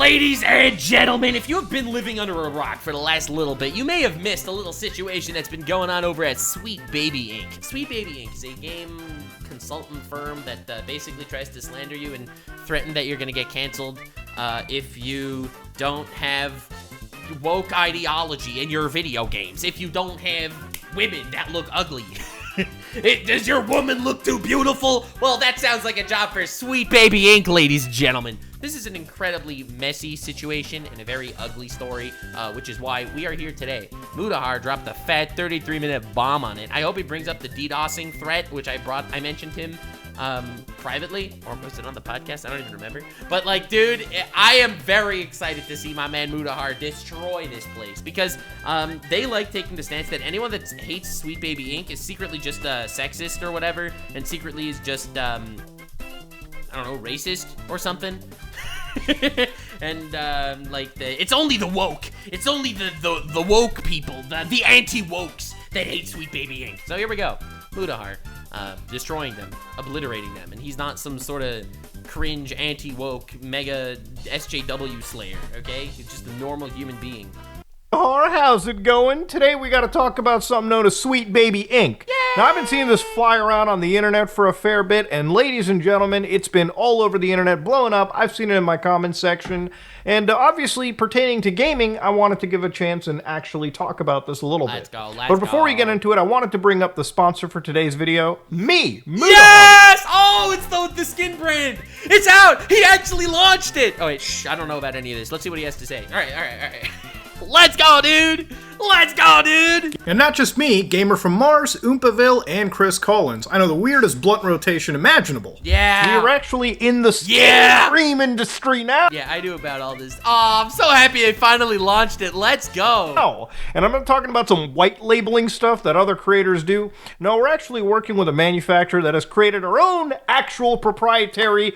Ladies and gentlemen, if you have been living under a rock for the last little bit, you may have missed a little situation that's been going on over at Sweet Baby Inc. Sweet Baby Inc. is a game consultant firm that basically tries to slander you and threaten that you're going to get canceled if you don't have woke ideology in your video games, if you don't have women that look ugly. Does your woman look too beautiful? Well, that sounds like a job for Sweet Baby Inc., ladies and gentlemen. This is an incredibly messy situation and a very ugly story, which is why we are here today. Mutahar dropped a fat 33-minute bomb on it. I hope he brings up the DDoSing threat, which I mentioned him privately, or was it on the podcast? I don't even remember. But like, dude, I am very excited to see my man Mutahar destroy this place, because they like taking the stance that anyone that hates Sweet Baby Inc. is secretly just sexist or whatever, and secretly is just I don't know, racist or something. And like it's only the woke. It's only the woke people, the anti-wokes that hate Sweet Baby Inc. So here we go. Mutahar destroying them, obliterating them, and he's not some sort of cringe anti-woke mega SJW slayer, okay? He's just a normal human being. How's it going? Today we got to talk about something known as Sweet Baby Inc. Yay! Now, I've been seeing this fly around on the internet for a fair bit, and ladies and gentlemen, it's been all over the internet, blowing up. I've seen it in my comments section, and obviously, pertaining to gaming, I wanted to give a chance and actually talk about this a little bit. Let's go. But before we get into it, I wanted to bring up the sponsor for today's video, me, Mutahar. Yes! Oh, it's the skin brand. It's out. He actually launched it. Oh wait, shh, I don't know about any of this. Let's see what he has to say. All right. Let's go, dude! Let's go, dude! And not just me, gamer from Mars, Oompaville, and Chris Collins. I know the weirdest blunt rotation imaginable. Yeah! We're actually in the stream industry now. Yeah, I knew about all this. Oh, I'm so happy they finally launched it. Let's go! No, and I'm not talking about some white labeling stuff that other creators do. No, we're actually working with a manufacturer that has created our own actual proprietary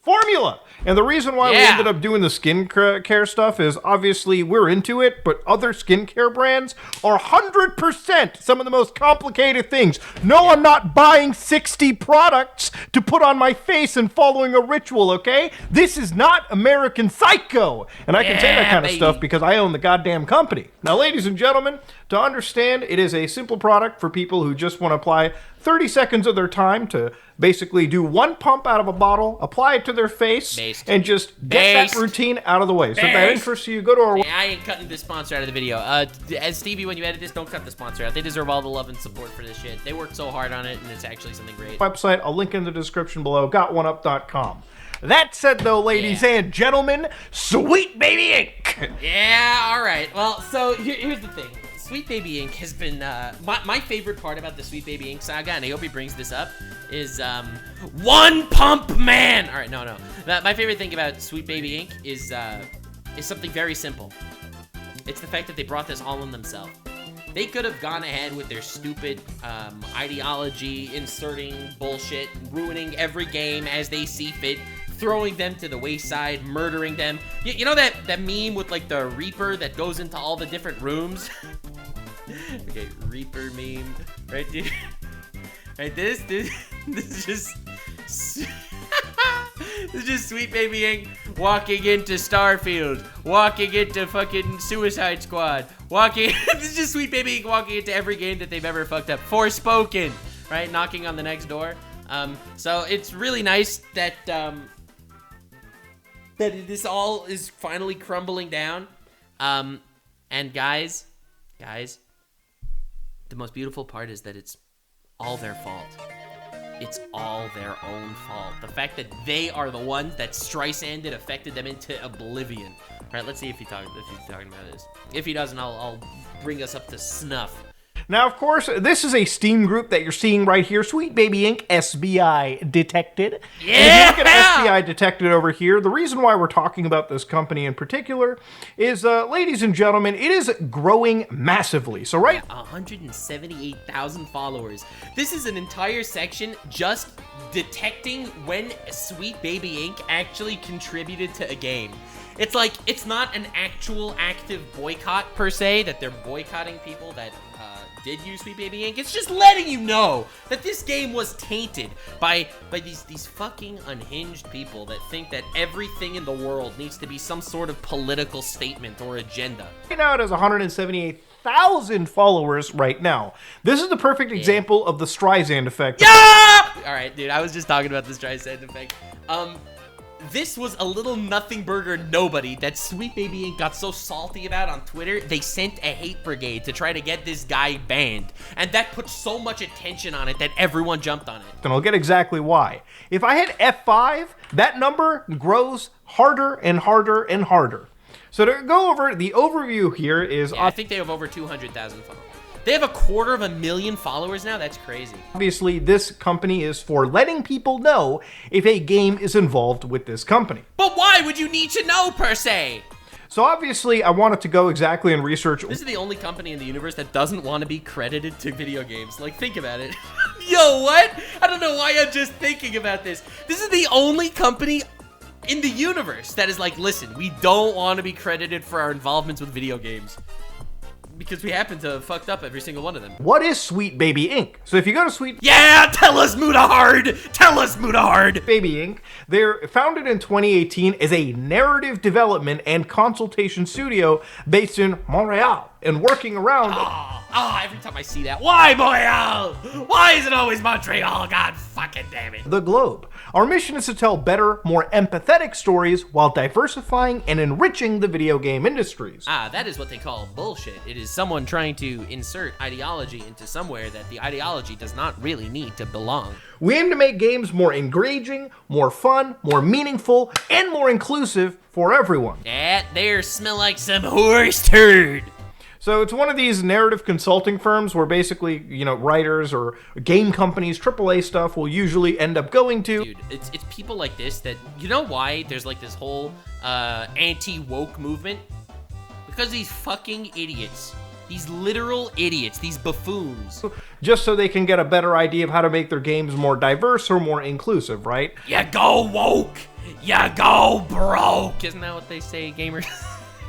formula. And the reason why we ended up doing the skincare stuff is obviously we're into it, but other skincare brands are 100% some of the most complicated things. No, I'm not buying 60 products to put on my face and following a ritual, okay? This is not American Psycho. And I can say that kind of stuff because I own the goddamn company. Now, ladies and gentlemen, to understand, it is a simple product for people who just want to apply 30 seconds of their time to basically do one pump out of a bottle, apply it to their face, and just get that routine out of the way. So if that interests you, go to our I ain't cutting this sponsor out of the video. As Stevie, when you edit this, don't cut the sponsor out. They deserve all the love and support for this shit. They worked so hard on it, and it's actually something great. Website, I'll link in the description below, gotoneup.com. That said, though, ladies and gentlemen, Sweet Baby Inc. Yeah, all right. Well, so here's the thing. Sweet Baby Inc. has been, my favorite part about the Sweet Baby Inc. saga, and I hope he brings this up, is, One Pump Man! Alright, no. My favorite thing about Sweet Baby Inc. is something very simple. It's the fact that they brought this all on themselves. They could have gone ahead with their stupid, ideology, inserting bullshit, ruining every game as they see fit, throwing them to the wayside, murdering them. You know that meme with, like, the Reaper that goes into all the different rooms? Okay, Reaper meme, right, dude? Right, this is just this is just Sweet Baby Inc. walking into Starfield, walking into fucking Suicide Squad, this is just Sweet Baby Inc. walking into every game that they've ever fucked up. Forspoken, right, knocking on the next door. So it's really nice that that this all is finally crumbling down. And guys, the most beautiful part is that it's all their fault. It's all their own fault. The fact that they are the ones that Streisanded affected them into oblivion. All right, let's see if he's talking about this. If he doesn't, I'll bring us up to snuff. Now, of course, this is a Steam group that you're seeing right here, Sweet Baby Inc. SBI Detected. Yeah! And if you look at SBI Detected over here, the reason why we're talking about this company in particular is, ladies and gentlemen, it is growing massively. So 178,000 followers. This is an entire section just detecting when Sweet Baby Inc. actually contributed to a game. It's like, it's not an actual active boycott per se, that they're boycotting people that did use Sweet Baby Inc. It's just letting you know that this game was tainted by these fucking unhinged people that think that everything in the world needs to be some sort of political statement or agenda. Right now it has 178,000 followers right now. This is the perfect example of the Streisand effect. Yeah! Alright, dude, I was just talking about the Streisand effect. This was a little nothing burger nobody that Sweet Baby Inc. got so salty about on Twitter, they sent a hate brigade to try to get this guy banned. And that put so much attention on it that everyone jumped on it. And I'll get exactly why. If I hit F5, that number grows harder and harder and harder. So to go over the overview here is... Yeah, I think they have over 200,000 followers. They have 250,000 followers now? That's crazy. Obviously, this company is for letting people know if a game is involved with this company. But why would you need to know, per se? So obviously, I wanted to go exactly and research... This is the only company in the universe that doesn't want to be credited to video games. Like, think about it. Yo, what? I don't know why I'm just thinking about this. This is the only company in the universe that is like, listen, we don't want to be credited for our involvements with video games. Because we happen to have fucked up every single one of them. What is Sweet Baby Inc.? So if you go to Sweet... Yeah, tell us, Mutahar! Tell us, Mutahar! Baby Inc., they're founded in 2018 as a narrative development and consultation studio based in Montreal and working around... every time I see that. Why Montreal? Why is it always Montreal? God fucking damn it. The globe. Our mission is to tell better, more empathetic stories while diversifying and enriching the video game industries. That is what they call bullshit. It is someone trying to insert ideology into somewhere that the ideology does not really need to belong. We aim to make games more engaging, more fun, more meaningful, and more inclusive for everyone. That there smell like some horse turd. So it's one of these narrative consulting firms where basically, you know, writers or game companies, AAA stuff will usually end up going to. Dude, it's people like this that, you know why there's like this whole anti-woke movement? Because these fucking idiots. These literal idiots, these buffoons. Just so they can get a better idea of how to make their games more diverse or more inclusive, right? Ya go woke! Ya go broke! Isn't that what they say, gamers?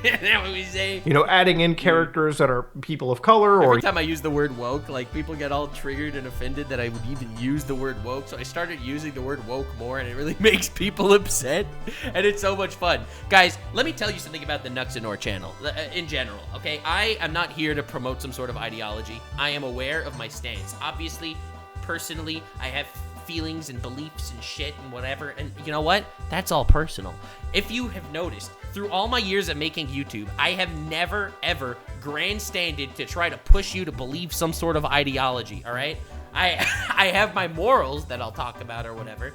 Isn't that what we say? You know, adding in characters that are people of color or... Every time I use the word woke, like, people get all triggered and offended that I would even use the word woke, so I started using the word woke more, and it really makes people upset, and it's so much fun. Guys, let me tell you something about the Nuxanor channel, in general, okay? I am not here to promote some sort of ideology. I am aware of my stance. Obviously, personally, I have feelings and beliefs and shit and whatever, and you know what? That's all personal. If you have noticed, through all my years of making YouTube, I have never, ever grandstanded to try to push you to believe some sort of ideology, all right? I have my morals that I'll talk about or whatever,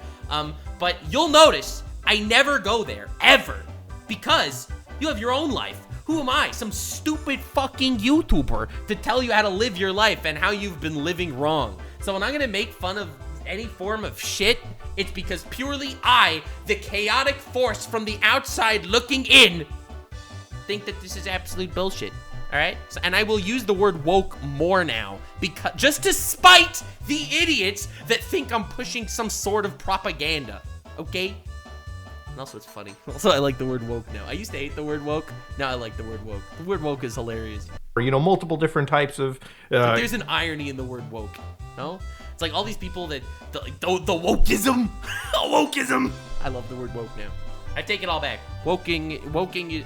but you'll notice I never go there, ever, because you have your own life. Who am I, some stupid fucking YouTuber, to tell you how to live your life and how you've been living wrong? So when I'm gonna make fun of any form of shit, it's because purely I, the chaotic force from the outside looking in, think that this is absolute bullshit. All right? So, and I will use the word woke more now, because just to spite the idiots that think I'm pushing some sort of propaganda. Okay? And also, it's funny. Also, I like the word woke now. I used to hate the word woke. Now I like the word woke. The word woke is hilarious. You know, multiple different types of... There's an irony in the word woke. No? It's like all these people that, the wokeism, wokeism. I love the word woke now. I take it all back. Woking,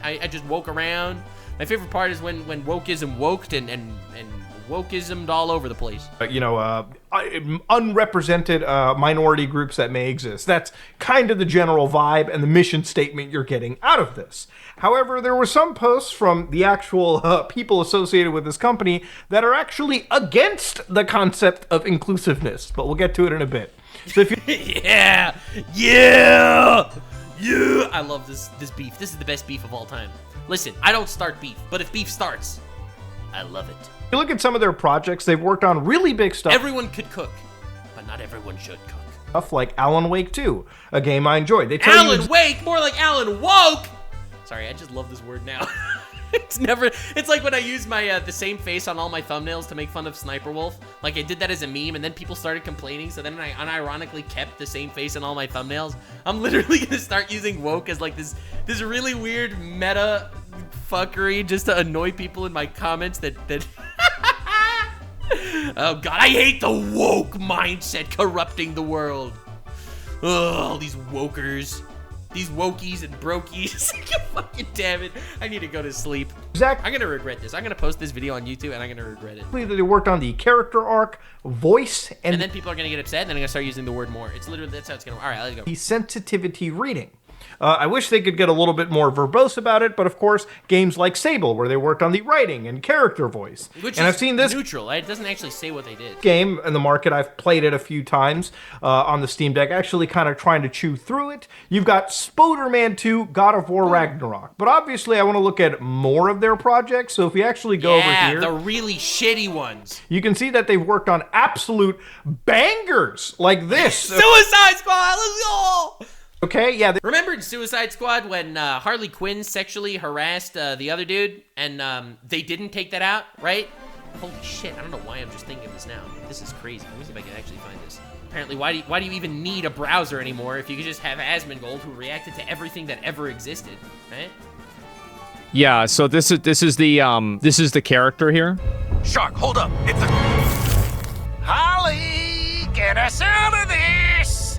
I just woke around. My favorite part is when wokeism woked and wokeismed all over the place. You know, unrepresented minority groups that may exist. That's kind of the general vibe and the mission statement you're getting out of this. However, there were some posts from the actual people associated with this company that are actually against the concept of inclusiveness, but we'll get to it in a bit. So if you yeah, I love this beef. This is the best beef of all time. Listen, I don't start beef, but if beef starts, I love it. You look at some of their projects, they've worked on really big stuff. Everyone could cook, but not everyone should cook. Stuff like Alan Wake 2, a game I enjoyed. They tell Alan Wake, more like Alan Woke. Sorry, I just love this word now. It's like when I use my the same face on all my thumbnails to make fun of Sniper Wolf. Like I did that as a meme, and then people started complaining, so then I unironically kept the same face on all my thumbnails. I'm literally gonna start using woke as like this really weird meta fuckery just to annoy people in my comments that Oh god, I hate the woke mindset corrupting the world. Ugh, all these wokers. These wokies and brokies. Fucking damn it. I need to go to sleep. Exactly. I'm gonna regret this. I'm gonna post this video on YouTube and I'm gonna regret it. That they worked on the character arc, voice, And then people are gonna get upset and then I'm gonna start using the word more. It's literally, that's how it's gonna, all right, let's go. the sensitivity reading. I wish they could get a little bit more verbose about it, but of course, games like Sable, where they worked on the writing and character voice. Which and is I've seen this neutral. It doesn't actually say what they did. game in the market. I've played it a few times on the Steam Deck, actually kind of trying to chew through it. You've got Spider-Man 2, God of War Ragnarok. But obviously, I want to look at more of their projects, so if we actually go over here, the really shitty ones. you can see that they've worked on absolute bangers like this. Suicide Squad, let's go! Okay, yeah. Remember in Suicide Squad when Harley Quinn sexually harassed the other dude and they didn't take that out, right? Holy shit, I don't know why I'm just thinking of this now. This is crazy. Let me see if I can actually find this. Apparently, why do you even need a browser anymore if you could just have Asmongold who reacted to everything that ever existed, right? Yeah, so this is the character here. Shark, hold up. It's a... Harley, get us out of this!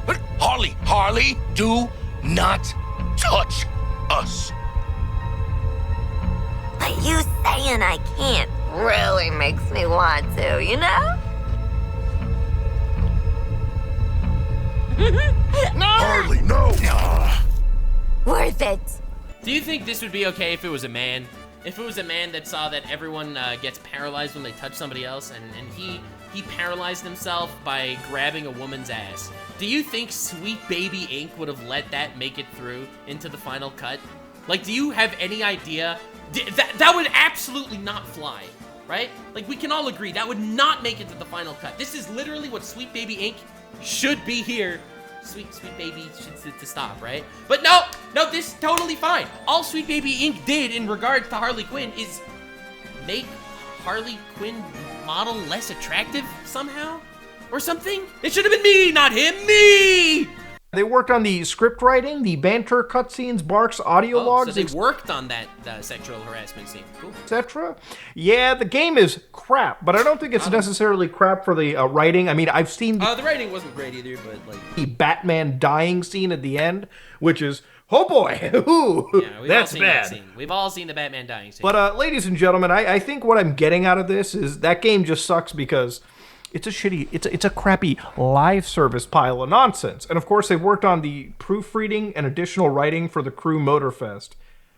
But Harley, do not touch us. But you saying I can't really makes me want to, you know? Harley, no! Worth it. Do you think this would be okay if it was a man? If it was a man that saw that everyone gets paralyzed when they touch somebody else, and he paralyzed himself by grabbing a woman's ass. Do you think Sweet Baby Inc. would have let that make it through into the final cut? Like, do you have any idea? That would absolutely not fly, right? Like, we can all agree that would not make it to the final cut. This is literally what Sweet Baby Inc. should be here. Sweet Baby should to stop, right? But no, this is totally fine. All Sweet Baby Inc. did in regards to Harley Quinn is make Harley Quinn model less attractive somehow? Or something? It should have been me, not him, me! They worked on the script writing, the banter cutscenes, barks, audio logs, so they worked on that sexual harassment scene. Cool. etc. Yeah, the game is crap, but I don't think it's necessarily crap for the writing. I mean, I've seen the writing wasn't great either, but like the Batman dying scene at the end, which is, oh boy, ooh, yeah, that's bad. That scene. We've all seen the Batman dying scene. But ladies and gentlemen, I think what I'm getting out of this is that game just sucks because it's a shitty, it's a crappy live service pile of nonsense. And of course, they've worked on the proofreading and additional writing for the Crew Motorfest.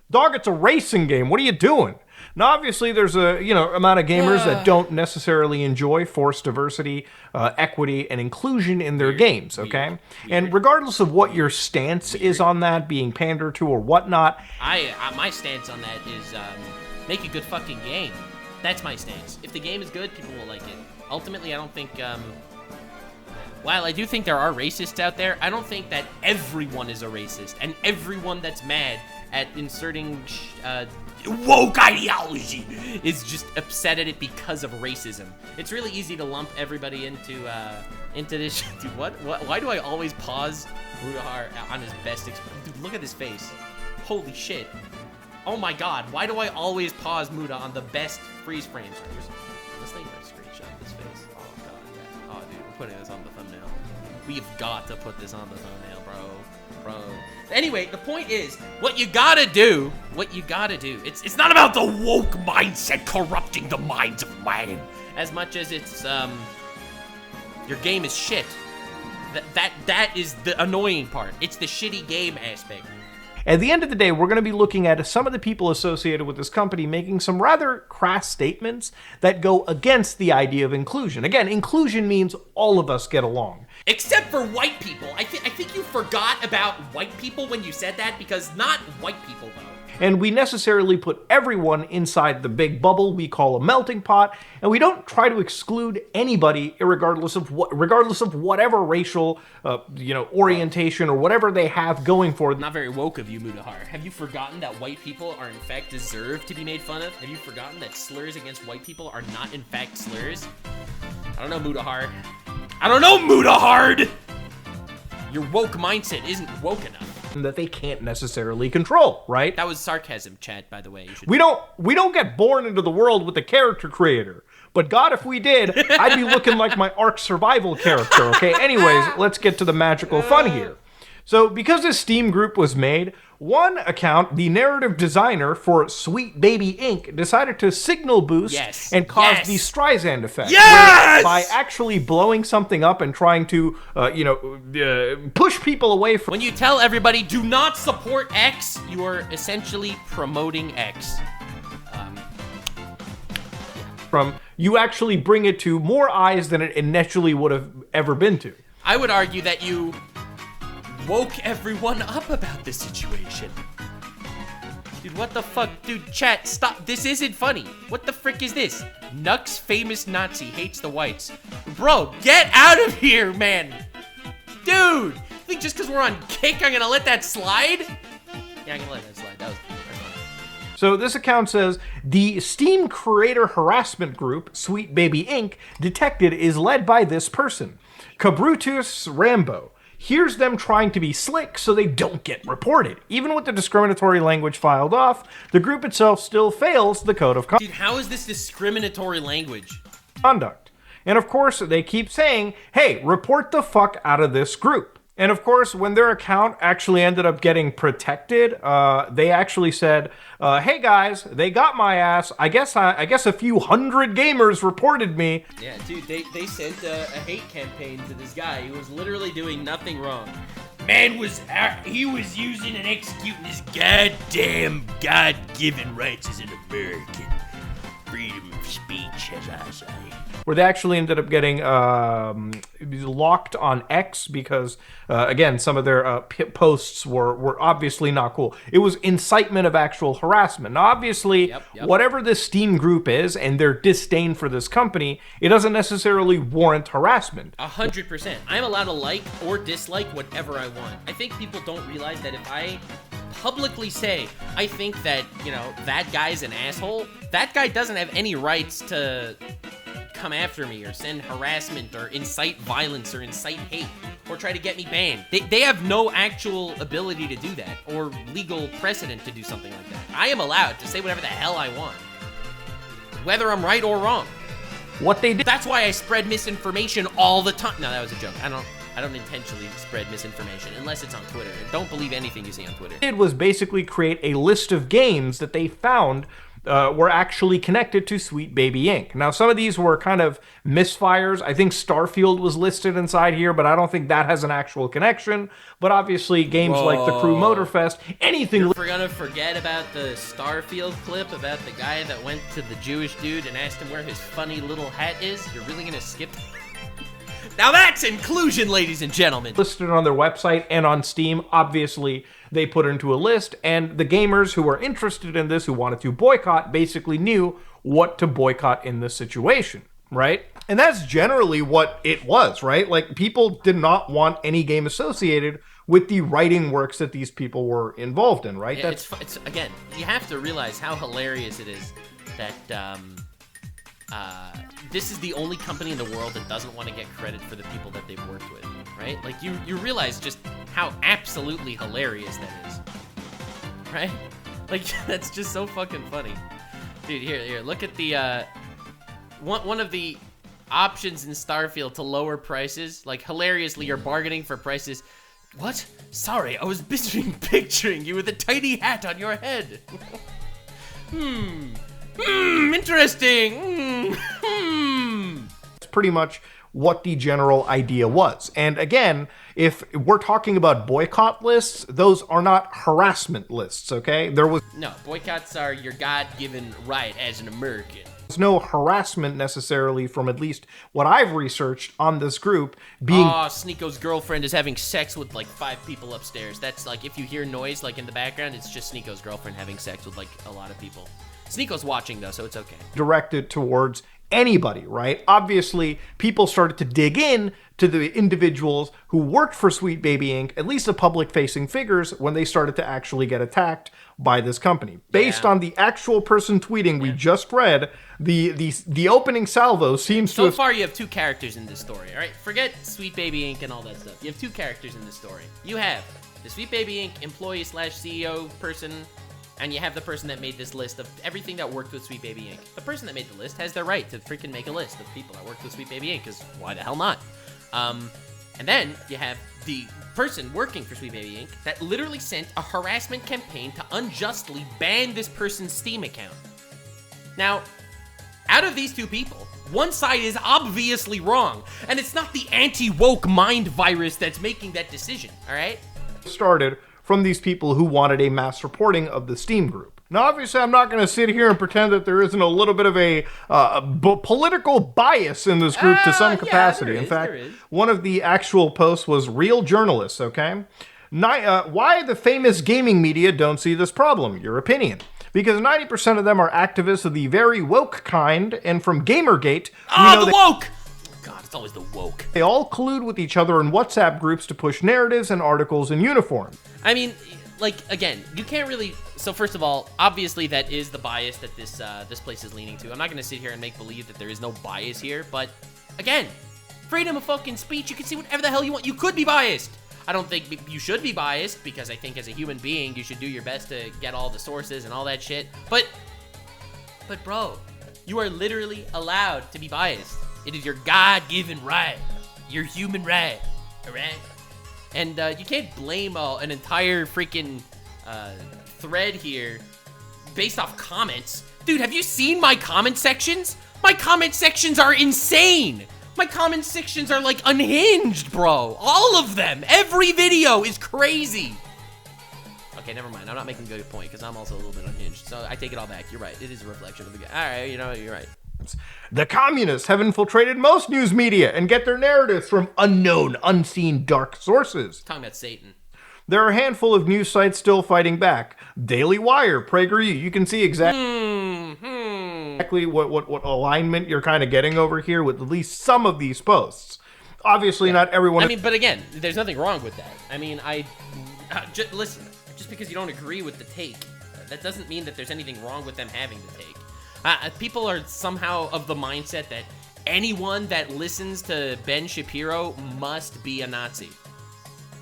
Dog, it's a racing game. What are you doing? Now, obviously, there's a amount of gamers that don't necessarily enjoy forced diversity, equity, and inclusion in their games. Okay, and regardless of what your stance is on that, being pander to or whatnot, my stance on that is make a good fucking game. That's my stance. If the game is good, people will like it. Ultimately, I don't think, while I do think there are racists out there, I don't think that everyone is a racist, and everyone that's mad at inserting woke ideology is just upset at it because of racism. It's really easy to lump everybody into this. Dude, why do I always pause Mutahar on his best Dude, look at his face. Holy shit. Oh my god, why do I always pause Muta on the best freeze frames? Let's take a screenshot of this face. Oh god, yeah. Oh dude, we're putting this on the thumbnail. We've got to put this on the thumbnail, bro. Anyway, the point is, what you gotta do, it's not about the woke mindset corrupting the minds of man, as much as it's, your game is shit. That is the annoying part. It's the shitty game aspect. At the end of the day, we're going to be looking at some of the people associated with this company making some rather crass statements that go against the idea of inclusion. Again, inclusion means all of us get along. Except for white people. I think you forgot about white people when you said that, because not white people, though. And we necessarily put everyone inside the big bubble we call a melting pot, and we don't try to exclude anybody regardless of whatever racial, orientation or whatever they have going for them. Not very woke of you, Mutahar. Have you forgotten that white people are in fact deserve to be made fun of? Have you forgotten that slurs against white people are not in fact slurs? I don't know, Mutahar. Your woke mindset isn't woke enough. That they can't necessarily control, right? That was sarcasm, chat, by the way. We don't get born into the world with the character creator, But God, if we did, I'd be looking like my Ark Survival character, okay? Anyways, let's get to the magical fun here. So, because this Steam group was made, one account, the narrative designer for Sweet Baby Inc., decided to signal boost and cause the Streisand effect. Yes! By actually blowing something up and trying to, push people away from... When you tell everybody, do not support X, you are essentially promoting X. You actually bring it to more eyes than it initially would have ever been to. I would argue that you woke everyone up about this situation. Dude, what the fuck? Dude, chat, stop. This isn't funny. What the frick is this? Nux famous Nazi hates the whites. Bro, get out of here, man. Dude, you think just because we're on Kick, I'm gonna let that slide? Yeah, I'm gonna let that slide. That was funny. So this account says, the Steam creator harassment group, Sweet Baby Inc., detected is led by this person, Cabrutus Rambo. Here's them trying to be slick so they don't get reported. Even with the discriminatory language filed off, the group itself still fails the code of Dude, how is this discriminatory language? conduct. And of course, they keep saying, hey, report the fuck out of this group. And of course, when their account actually ended up getting protected, they actually said, hey guys, they got my ass. I guess a few hundred gamers reported me. Yeah, dude, they sent a hate campaign to this guy who was literally doing nothing wrong. Man he was using and executing his goddamn God-given rights as an American. Freedom of speech, as I say. Where they actually ended up getting locked on X because, again, some of their posts were obviously not cool. It was incitement of actual harassment. Now, obviously, whatever this Steam group is and their disdain for this company, it doesn't necessarily warrant harassment. 100%. I'm allowed to like or dislike whatever I want. I think people don't realize that if I publicly say, I think that, that guy's an asshole, that guy doesn't have any rights to come after me or send harassment or incite violence or incite hate or try to get me banned. They have no actual ability to do that or legal precedent to do something like that. I am allowed to say whatever the hell I want, whether I'm right or wrong. What they did... That's why I spread misinformation all the time. No, that was a joke. I don't intentionally spread misinformation unless it's on Twitter. Don't believe anything you see on Twitter. Did was basically create a list of games that they found were actually connected to Sweet Baby Inc. Now, some of these were kind of misfires. I think Starfield was listed inside here, but I don't think that has an actual connection. But obviously, games like the Crew Motorfest, anything... You're gonna forget about the Starfield clip about the guy that went to the Jewish dude and asked him where his funny little hat is? You're really gonna skip... Now that's inclusion, ladies and gentlemen. Listed on their website and on Steam. Obviously, they put it into a list, and the gamers who were interested in this, who wanted to boycott, basically knew what to boycott in this situation, right? And that's generally what it was, right? Like, people did not want any game associated with the writing works that these people were involved in, right? Yeah, it's again, you have to realize how hilarious it is that this is the only company in the world that doesn't want to get credit for the people that they've worked with, right? Like, you realize just how absolutely hilarious that is, right? Like, that's just so fucking funny. Dude, here, look at the, one of the options in Starfield to lower prices, like, hilariously, you're bargaining for prices. What? Sorry, I was picturing you with a tiny hat on your head. Interesting. It's pretty much what the general idea was. And again, if we're talking about boycott lists, those are not harassment lists, okay? No, boycotts are your God-given right as an American. There's no harassment necessarily from at least what I've researched on this group being... Oh, Sneeko's girlfriend is having sex with like 5 people upstairs. That's like, if you hear noise like in the background, it's just Sneeko's girlfriend having sex with like a lot of people. Sneeko's watching though, so it's okay. Directed towards anybody, right? Obviously, people started to dig in to the individuals who worked for Sweet Baby Inc., at least the public-facing figures, when they started to actually get attacked by this company. Based on the actual person tweeting we just read, the opening salvo seems to have... So far, you have 2 characters in this story, all right? Forget Sweet Baby Inc. and all that stuff. You have 2 characters in this story. You have the Sweet Baby Inc. employee / CEO person and you have the person that made this list of everything that worked with Sweet Baby Inc. The person that made the list has the right to freaking make a list of people that worked with Sweet Baby Inc. Because why the hell not? And then you have the person working for Sweet Baby Inc. that literally sent a harassment campaign to unjustly ban this person's Steam account. Now, out of these two people, one side is obviously wrong, and it's not the anti-woke mind virus that's making that decision, all right? Started from these people who wanted a mass reporting of the Steam group. Now, obviously, I'm not going to sit here and pretend that there isn't a little bit of a political bias in this group to some capacity. Yeah, in fact, one of the actual posts was real journalists, okay? Why the famous gaming media don't see this problem? Your opinion. Because 90% of them are activists of the very woke kind, and from Gamergate, woke! God, it's always the woke. They all collude with each other in WhatsApp groups to push narratives and articles in uniform. I mean, like, again, you can't really... So first of all, obviously that is the bias that this place is leaning to. I'm not going to sit here and make believe that there is no bias here, but again, freedom of fucking speech, you can say whatever the hell you want. You could be biased. I don't think you should be biased, because I think as a human being, you should do your best to get all the sources and all that shit. But bro, you are literally allowed to be biased. It is your God-given right. Your human right, alright? And you can't blame an entire freaking thread here based off comments. Dude, have you seen my comment sections? My comment sections are insane. My comment sections are like unhinged, bro. All of them. Every video is crazy. Okay, never mind. I'm not making a good point because I'm also a little bit unhinged. So I take it all back. You're right. It is a reflection of the guy. All right, you know, you're right. The communists have infiltrated most news media and get their narratives from unknown, unseen, dark sources. Talking about Satan. There are a handful of news sites still fighting back. Daily Wire, PragerU. You can see exactly what alignment you're kind of getting over here with at least some of these posts. Obviously, not everyone... I mean, but again, there's nothing wrong with that. I mean, listen, just because you don't agree with the take, that doesn't mean that there's anything wrong with them having the take. People are somehow of the mindset that anyone that listens to Ben Shapiro must be a Nazi.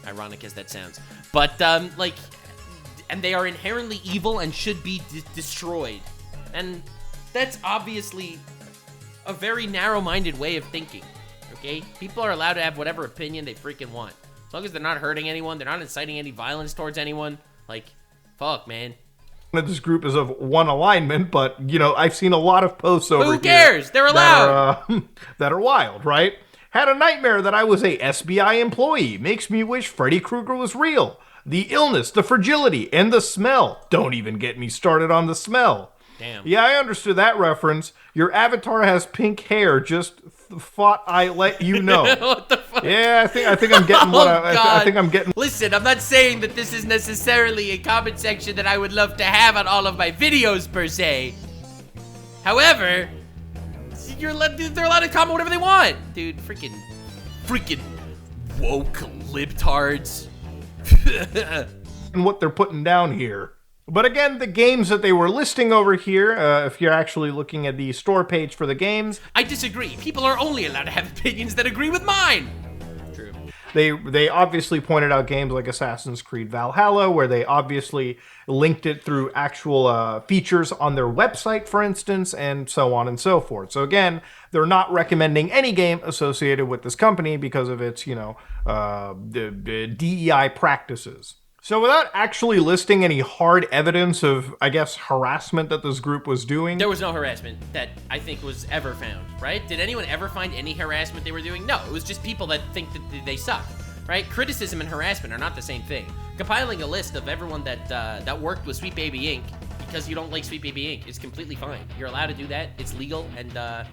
Ironic as that sounds. But, and they are inherently evil and should be destroyed. And that's obviously a very narrow-minded way of thinking, okay? People are allowed to have whatever opinion they freaking want. As long as they're not hurting anyone, they're not inciting any violence towards anyone, like, fuck, man. This group is of one alignment, but, you know, I've seen a lot of posts over here. Who cares? They're allowed. That are wild, right? Had a nightmare that I was a SBI employee. Makes me wish Freddy Krueger was real. The illness, the fragility, and the smell. Don't even get me started on the smell. Damn. Yeah, I understood that reference. Your avatar has pink hair. Just thought I let you know. What the fuck? Yeah, I think I'm getting what I think I'm getting. Listen, I'm not saying that this is necessarily a comment section that I would love to have on all of my videos per se. However, they're allowed to comment whatever they want, dude. Freaking woke libtards. And what they're putting down here. But again, the games that they were listing over here, if you're actually looking at the store page for the games... I disagree. People are only allowed to have opinions that agree with mine. True. They obviously pointed out games like Assassin's Creed Valhalla, where they obviously linked it through actual features on their website, for instance, and so on and so forth. So again, they're not recommending any game associated with this company because of its, the DEI practices. So without actually listing any hard evidence of, I guess, harassment that this group was doing... There was no harassment that I think was ever found, right? Did anyone ever find any harassment they were doing? No, it was just people that think that they suck, right? Criticism and harassment are not the same thing. Compiling a list of everyone that worked with Sweet Baby Inc. because you don't like Sweet Baby Inc. is completely fine. You're allowed to do that. It's legal, and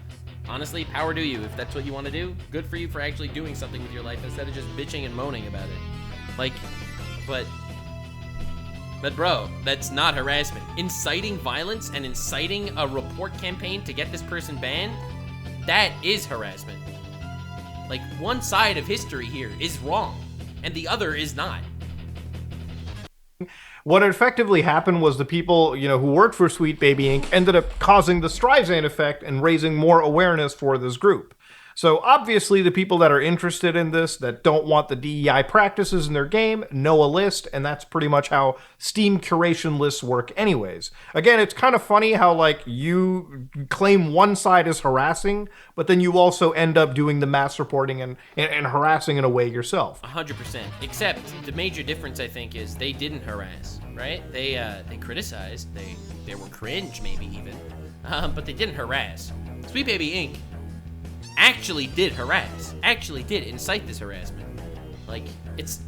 honestly, power to you. If that's what you want to do, good for you for actually doing something with your life instead of just bitching and moaning about it. But bro, that's not harassment. Inciting violence and inciting a report campaign to get this person banned, that is harassment. Like, one side of history here is wrong, and the other is not. What effectively happened was the people, who worked for Sweet Baby Inc. ended up causing the Streisand effect and raising more awareness for this group. So obviously the people that are interested in this, that don't want the DEI practices in their game, know a list, and that's pretty much how Steam curation lists work anyways. Again, it's kind of funny how like you claim one side is harassing, but then you also end up doing the mass reporting and harassing in a way yourself. 100%. Except the major difference, I think, is they didn't harass, right? They criticized, they were cringe maybe even, but they didn't harass. Sweet Baby Inc. actually did harass, actually did incite this harassment. Like, it's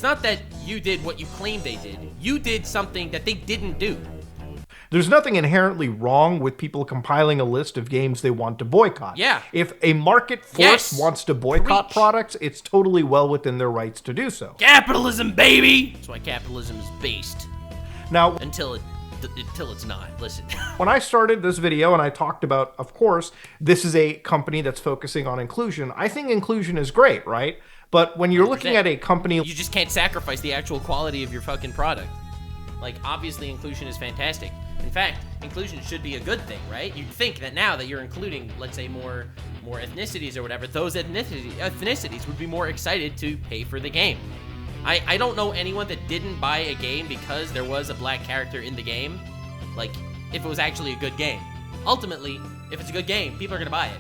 not that you did what you claimed they did. You did something that they didn't do. There's nothing inherently wrong with people compiling a list of games they want to boycott. Yeah. If a market force wants to boycott products, it's totally well within their rights to do so. Capitalism, baby! That's why capitalism is based. Now, Until it's not. Listen. when I started this video and I talked about, of course, this is a company that's focusing on inclusion, I think inclusion is great, right? But when you're looking at a company... You just can't sacrifice the actual quality of your fucking product. Like, obviously inclusion is fantastic. In fact, inclusion should be a good thing, right? You'd think that now that you're including, let's say, more ethnicities or whatever, those ethnicities would be more excited to pay for the game. I don't know anyone that didn't buy a game because there was a black character in the game. Like, if it was actually a good game. Ultimately, if it's a good game, people are gonna buy it.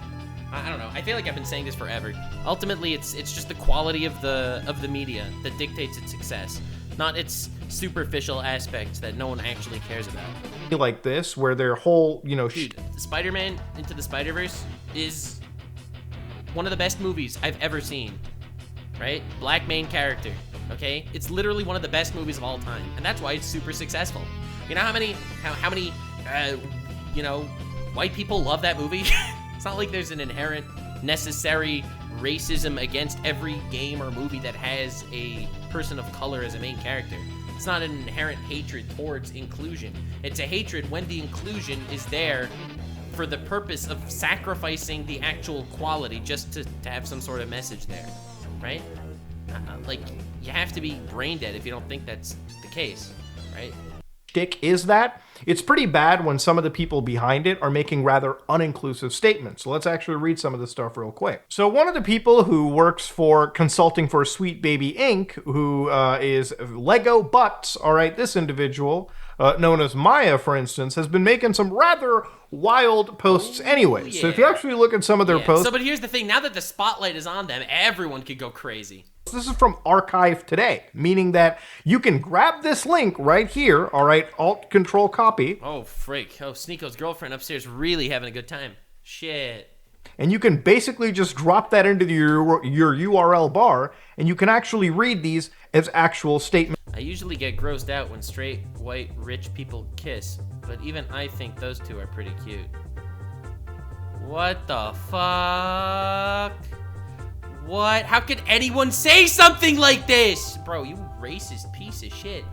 I don't know. I feel like I've been saying this forever. Ultimately, it's just the quality of the media that dictates its success, not its superficial aspects that no one actually cares about. Like this, where their whole, Dude, Spider-Man Into the Spider-Verse is one of the best movies I've ever seen, right? Black main character, okay? It's literally one of the best movies of all time, and that's why it's super successful. You know how many white people love that movie? It's not like there's an inherent necessary racism against every game or movie that has a person of color as a main character. It's not an inherent hatred towards inclusion. It's a hatred when the inclusion is there for the purpose of sacrificing the actual quality just to have some sort of message there, right? Like, you have to be brain dead if you don't think that's the case, right? Is that it's pretty bad when some of the people behind it are making rather uninclusive statements. So let's actually read some of this stuff real quick. So one of the people who works for consulting for Sweet Baby Inc., who is Lego Butts, all right, this individual, known as Maya, for instance, has been making some rather wild posts anyway. So if you actually look at some of their posts... So, but here's the thing. Now that the spotlight is on them, everyone could go crazy. This is from Archive Today, meaning that you can grab this link right here, all right, Alt-Control Copy. Oh, freak. Oh, Sneeko's girlfriend upstairs really having a good time. Shit. And you can basically just drop that into your URL bar, and you can actually read these as actual statements. I usually get grossed out when straight, white, rich people kiss, but even I think those two are pretty cute. What the fuck? What? How could anyone say something like this? Bro, you racist piece of shit.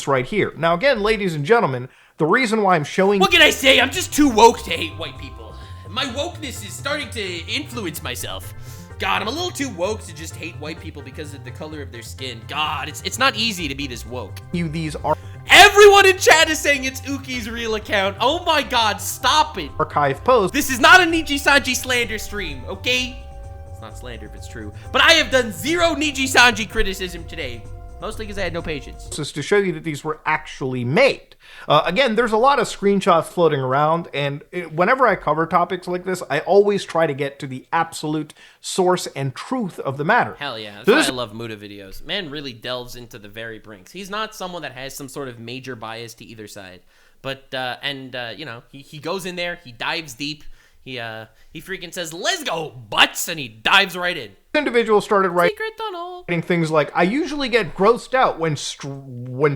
Right here. Now again, ladies and gentlemen, the reason why I'm showing... What can I say? I'm just too woke to hate white people. My wokeness is starting to influence myself. God, I'm a little too woke to just hate white people because of the color of their skin. God, it's not easy to be this woke. These are... Everyone in chat is saying it's Uki's real account. Oh my God, stop it. Archive post. This is not a Niji-Sanji slander stream, okay? It's not slander if it's true. But I have done zero Niji-Sanji criticism today. Mostly because I had no patience. Just to show you that these were actually made. Again, there's a lot of screenshots floating around, and whenever I cover topics like this, I always try to get to the absolute source and truth of the matter. Hell yeah, that's why I love Muta videos. Man really delves into the very brinks. He's not someone that has some sort of major bias to either side. But, you know, he goes in there, he dives deep, he freaking says, "Let's go, butts," and he dives right in. Individual started writing Secret tunnel. Things like, I usually get grossed out when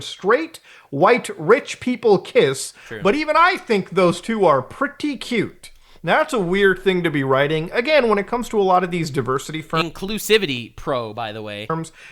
straight, white, rich people kiss, but even I think those two are pretty cute. Now, that's a weird thing to be writing. Again, when it comes to a lot of these diversity firms... Inclusivity pro, by the way.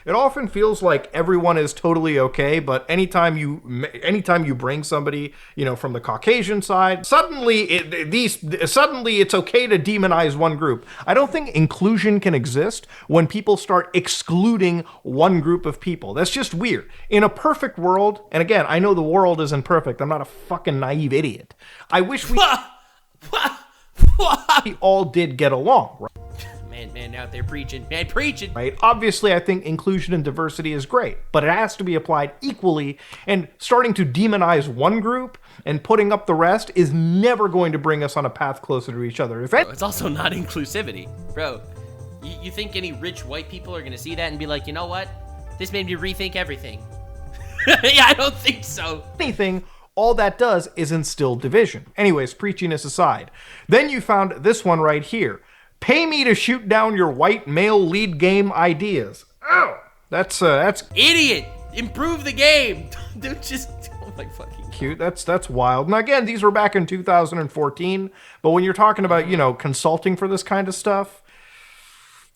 It often feels like everyone is totally okay, but anytime you bring somebody, you know, from the Caucasian side, suddenly it's okay to demonize one group. I don't think inclusion can exist when people start excluding one group of people. That's just weird. In a perfect world, and again, I know the world isn't perfect. I'm not a fucking naive idiot. I wish we... we all did get along, right? man out there preaching. Man, preaching. Right? Obviously, I think inclusion and diversity is great, but it has to be applied equally, and starting to demonize one group and putting up the rest is never going to bring us on a path closer to each other. It's also not inclusivity. Bro, you think any rich white people are going to see that and be like, you know what? This made me rethink everything. Yeah, I don't think so. Anything, all that does is instill division. Anyways, preachiness aside. Then you found this one right here. Pay me to shoot down your white male lead game ideas. Oh, that's Idiot! Improve the game! Dude, just, oh my fucking cute. That's wild. Now again, these were back in 2014, but when you're talking about, you know, consulting for this kind of stuff.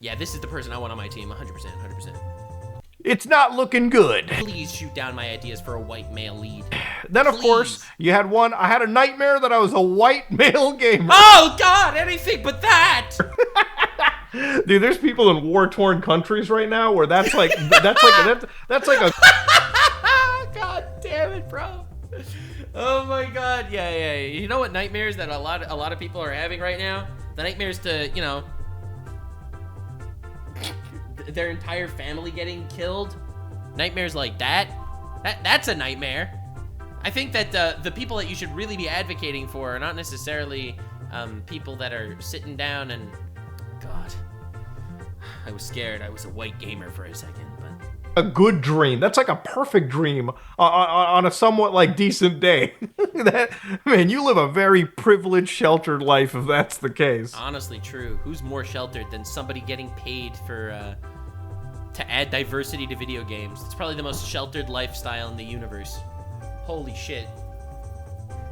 Yeah, this is the person I want on my team, 100%, 100%. It's not looking good. Please shoot down my ideas for a white male lead. Then, of course, you had one. I had a nightmare that I was a white male gamer. Oh, God, anything but that. Dude, there's people in war-torn countries right now where that's like a God damn it, bro. Oh my God, yeah. You know what nightmares that a lot of people are having right now? The nightmares to, you know, their entire family getting killed. Nightmares like that's a nightmare. I think that the people that you should really be advocating for are not necessarily people that are sitting down and, God, I was scared I was a white gamer for a second, but a good dream. That's like a perfect dream on a somewhat like decent day. Man, you live a very privileged, sheltered life if that's the case. Honestly, true. Who's more sheltered than somebody getting paid for to add diversity to video games? It's probably the most sheltered lifestyle in the universe. Holy shit.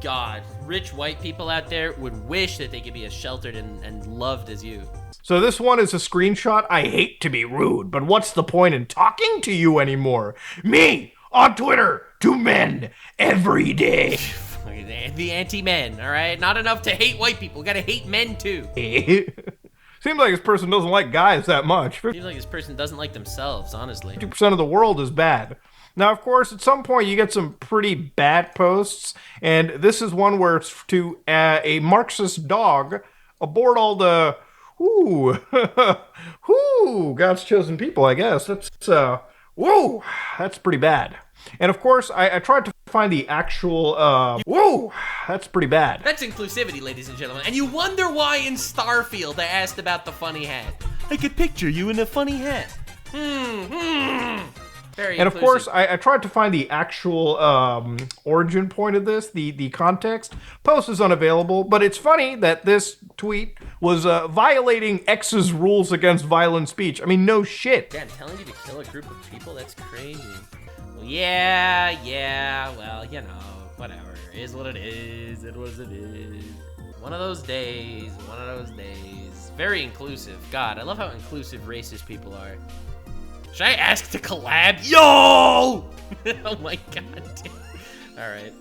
God, rich white people out there would wish that they could be as sheltered and loved as you. So this one is a screenshot. I hate to be rude, but what's the point in talking to you anymore? Me, on Twitter, to men, every day. The anti-men, all right? Not enough to hate white people. Gotta hate men, too. Seems like this person doesn't like guys that much. Seems like this person doesn't like themselves, honestly. 50% of the world is bad. Now, of course, at some point you get some pretty bad posts, and this is one where it's to a Marxist dog aboard all the, God's chosen people, I guess. That's pretty bad. And of course, I tried to find the actual, that's pretty bad. That's inclusivity, ladies and gentlemen. And you wonder why in Starfield I asked about the funny hat. I could picture you in a funny hat. Very and inclusive. Of course, I tried to find the actual origin point of this, the context. Post is unavailable, but it's funny that this tweet was violating X's rules against violent speech. I mean, no shit. Yeah, I'm telling you to kill a group of people? That's crazy. Well, yeah, well, you know, whatever. It is what it is. It was it is. One of those days. Very inclusive. God, I love how inclusive racist people are. Should I ask to collab? Yo! Oh my God. All right.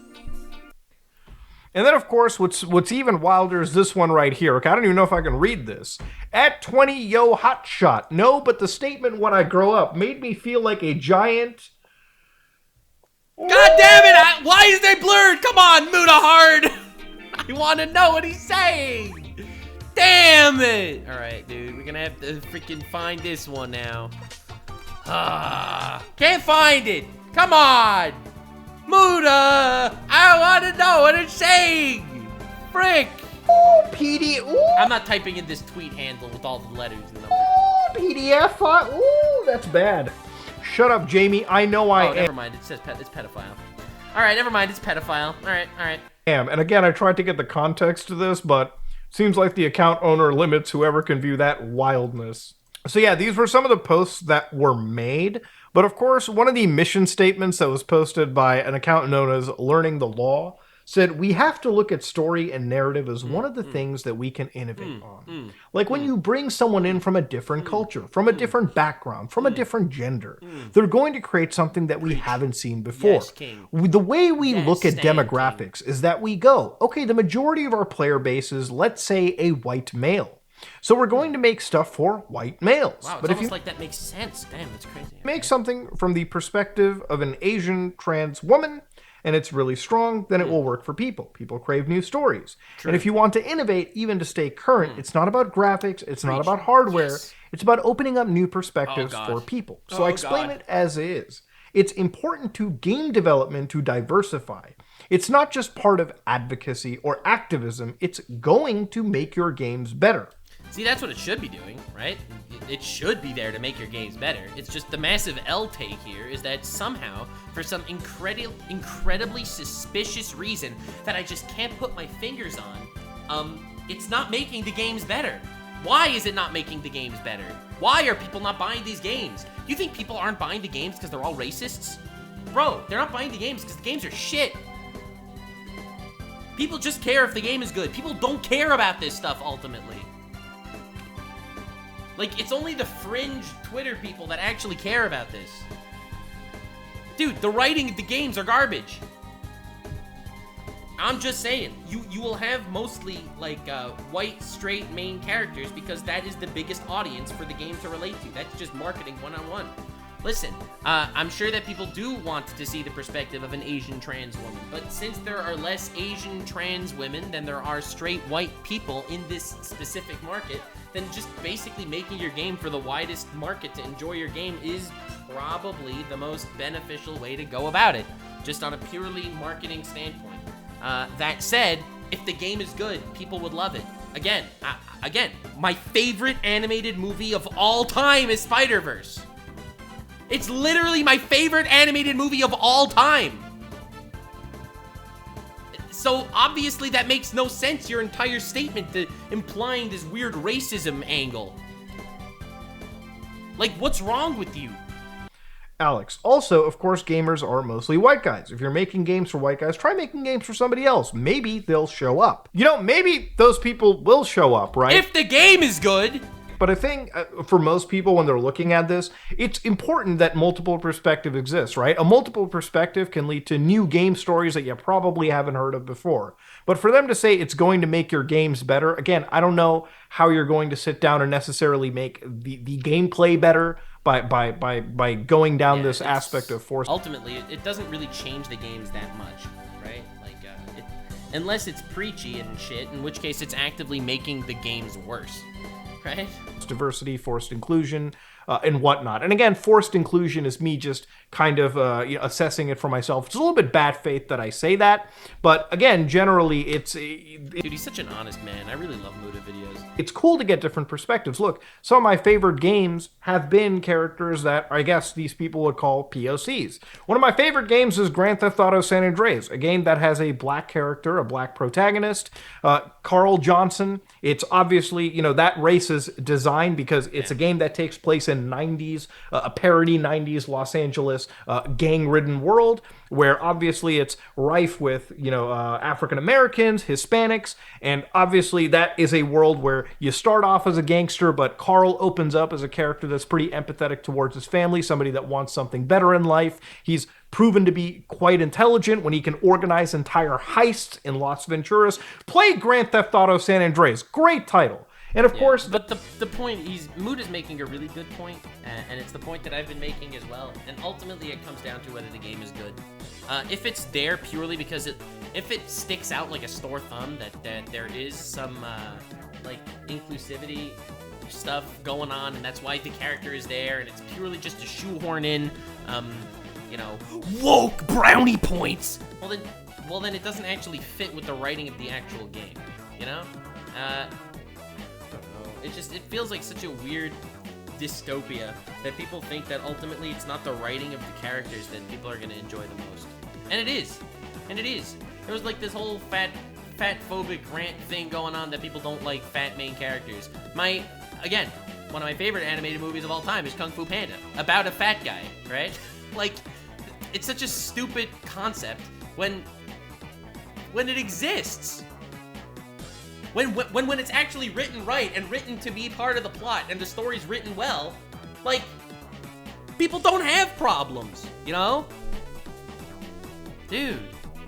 And then, of course, what's even wilder is this one right here. Okay, I don't even know if I can read this. At 20, yo, hotshot. No, but the statement when I grow up made me feel like a giant. God damn it! Why is they blurred? Come on, Mutahar! I want to know what he's saying. Damn it! All right, dude, we're gonna have to freaking find this one now. Can't find it. Come on, Muta! I want to know what it's saying. Frick! Ooh, PD. Ooh. I'm not typing in this tweet handle with all the letters and numbers. Ooh, PDF. Ooh, that's bad. Shut up, Jamie. I know I am. Never mind. It says it's pedophile. All right, never mind. It's pedophile. All right. And again, I tried to get the context to this, but seems like the account owner limits whoever can view that wildness. So yeah, these were some of the posts that were made. But of course, one of the mission statements that was posted by an account known as Learning the Law said, we have to look at story and narrative as one of the things that we can innovate on. Like when you bring someone in from a different culture, from a different background, from a different gender, they're going to create something that we haven't seen before. Yes, King. The way we Yes, look at stand, demographics is that we go, okay, the majority of our player base is, let's say, a white male. So we're going to make stuff for white males. Wow, it's but if almost you like that makes sense. Damn, that's crazy. make something from the perspective of an Asian trans woman, and it's really strong, then it will work for people. People crave new stories. And if you want to innovate, even to stay current, it's not about graphics, it's not about hardware, it's about opening up new perspectives for people. So I explain it as is. It's important to game development to diversify. It's not just part of advocacy or activism, it's going to make your games better. See, that's what it should be doing, right? It should be there to make your games better. It's just the massive L take here is that somehow, for some incredibly suspicious reason that I just can't put my fingers on, it's not making the games better. Why is it not making the games better? Why are people not buying these games? You think people aren't buying the games because they're all racists? Bro, they're not buying the games because the games are shit. People just care if the game is good. People don't care about this stuff ultimately. Like, it's only the fringe Twitter people that actually care about this. Dude, the writing of the games are garbage. I'm just saying, you will have mostly, like, white, straight main characters because that is the biggest audience for the game to relate to. That's just marketing one-on-one. Listen, I'm sure that people do want to see the perspective of an Asian trans woman, but since there are less Asian trans women than there are straight white people in this specific market, then just basically making your game for the widest market to enjoy your game is probably the most beneficial way to go about it, just on a purely marketing standpoint. That said, if the game is good, people would love it. Again, my favorite animated movie of all time is Spider-Verse. It's literally my favorite animated movie of all time. So obviously that makes no sense, your entire statement implying this weird racism angle. Like, what's wrong with you? Alex, also, of course, gamers are mostly white guys. If you're making games for white guys, try making games for somebody else. Maybe they'll show up. You know, maybe those people will show up, right? If the game is good. But I think for most people, when they're looking at this, it's important that multiple perspective exists, right? A multiple perspective can lead to new game stories that you probably haven't heard of before. But for them to say it's going to make your games better, again, I don't know how you're going to sit down and necessarily make the gameplay better by going down this aspect of force. Ultimately, it doesn't really change the games that much, right? Like, unless it's preachy and shit, in which case it's actively making the games worse. Right? Diversity, forced inclusion, and whatnot. And again, forced inclusion is me just kind of assessing it for myself. It's a little bit bad faith that I say that, but again, generally, Dude, he's such an honest man. I really love Muta videos. It's cool to get different perspectives. Look, some of my favorite games have been characters that I guess these people would call POCs. One of my favorite games is Grand Theft Auto San Andreas, a game that has a black character, a black protagonist, Carl Johnson. It's obviously, that race is designed because it's a game that takes place in 90s, a parody 90s Los Angeles gang-ridden world, where obviously it's rife with, African Americans, Hispanics, and obviously that is a world where you start off as a gangster, but Carl opens up as a character that's pretty empathetic towards his family, somebody that wants something better in life. He's proven to be quite intelligent when he can organize entire heists in Las Venturas. Play Grand Theft Auto San Andreas. Great title. And of course... But the point, Mood is making a really good point, and it's the point that I've been making as well. And ultimately it comes down to whether the game is good. If it's there purely because if it sticks out like a sore thumb that there is some like inclusivity stuff going on, and that's why the character is there, and it's purely just to shoehorn in woke brownie points. Well then it doesn't actually fit with the writing of the actual game, I don't know. It feels like such a weird dystopia that people think that ultimately it's not the writing of the characters that people are going to enjoy the most. And it is. There was like this whole fat phobic rant thing going on that people don't like fat main characters. One of my favorite animated movies of all time is Kung Fu Panda, about a fat guy, right? Like, it's such a stupid concept when it exists. When it's actually written right and written to be part of the plot and the story's written well, like, people don't have problems, Dude.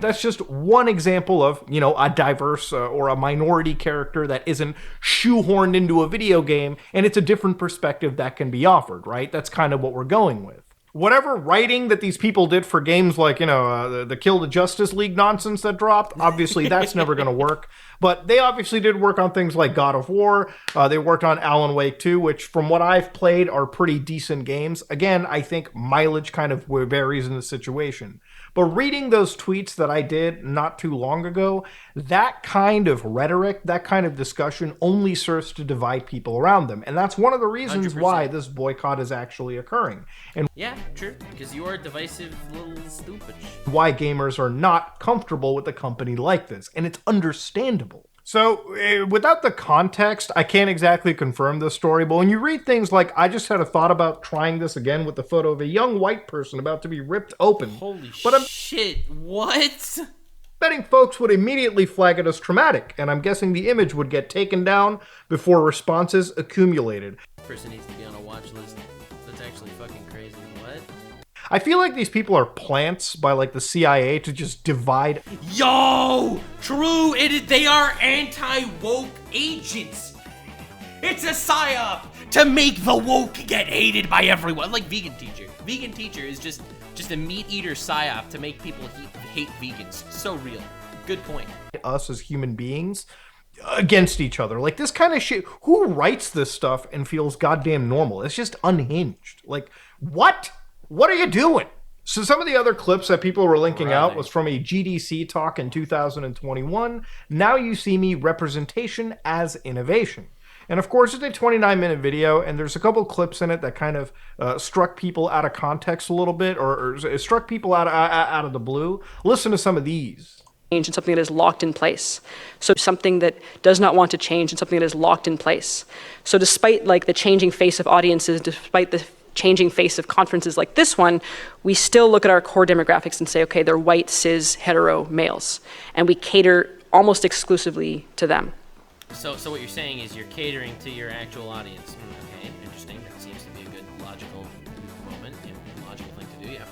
That's just one example of, a diverse or a minority character that isn't shoehorned into a video game, and it's a different perspective that can be offered, right? That's kind of what we're going with. Whatever writing that these people did for games like, the Kill the Justice League nonsense that dropped, obviously that's never going to work. But they obviously did work on things like God of War. They worked on Alan Wake 2, which from what I've played are pretty decent games. Again, I think mileage kind of varies in the situation. But reading those tweets that I did not too long ago, that kind of rhetoric, that kind of discussion only serves to divide people around them. And that's one of the reasons 100%. why this boycott is actually occurring. And Yeah, true. Because you are a divisive little stupid. why gamers are not comfortable with a company like this. And it's understandable. So, without the context, I can't exactly confirm this story, but when you read things like, I just had a thought about trying this again with the photo of a young white person about to be ripped open. Holy But I'm shit, what? betting folks would immediately flag it as traumatic, and I'm guessing the image would get taken down before responses accumulated. Person needs to be on a watch list. That's actually fucking crazy. What? I feel like these people are plants by like the CIA to just divide. Yo! True, they are anti-woke agents. It's a psyop to make the woke get hated by everyone. Like Vegan Teacher. Vegan Teacher is just a meat-eater psyop to make people hate vegans. So real. Good point. Us as human beings against each other. Like this kind of shit. Who writes this stuff and feels goddamn normal? It's just unhinged. Like, what? What are you doing? So some of the other clips that people were linking out was from a GDC talk in 2021. Now you see me, representation as innovation. And of course, it's a 29-minute video, and there's a couple clips in it that kind of struck people out of context a little bit, or struck people out of the blue. Listen to some of these. Change and something that is locked in place. So something that does not want to change and something that is locked in place. So despite like the changing face of audiences, despite the changing face of conferences like this one, we still look at our core demographics and say, okay, they're white, cis, hetero males. And we cater almost exclusively to them. So what you're saying is you're catering to your actual audience. Okay, interesting. That seems to be a good logical moment, logical thing to do, yeah.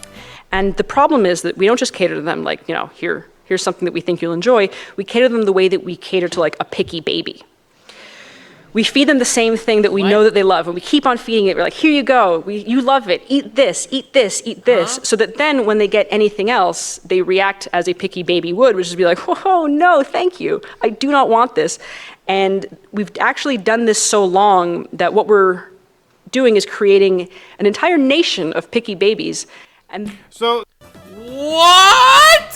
And the problem is that we don't just cater to them like, here's something that we think you'll enjoy. We cater to them the way that we cater to like a picky baby. We feed them the same thing that we know that they love, and we keep on feeding it. We're like, here you go, you love it, eat this, eat this, eat this. So that then when they get anything else, they react as a picky baby would, which is be like, whoa, no, thank you, I do not want this. And we've actually done this so long that what we're doing is creating an entire nation of picky babies. And So What?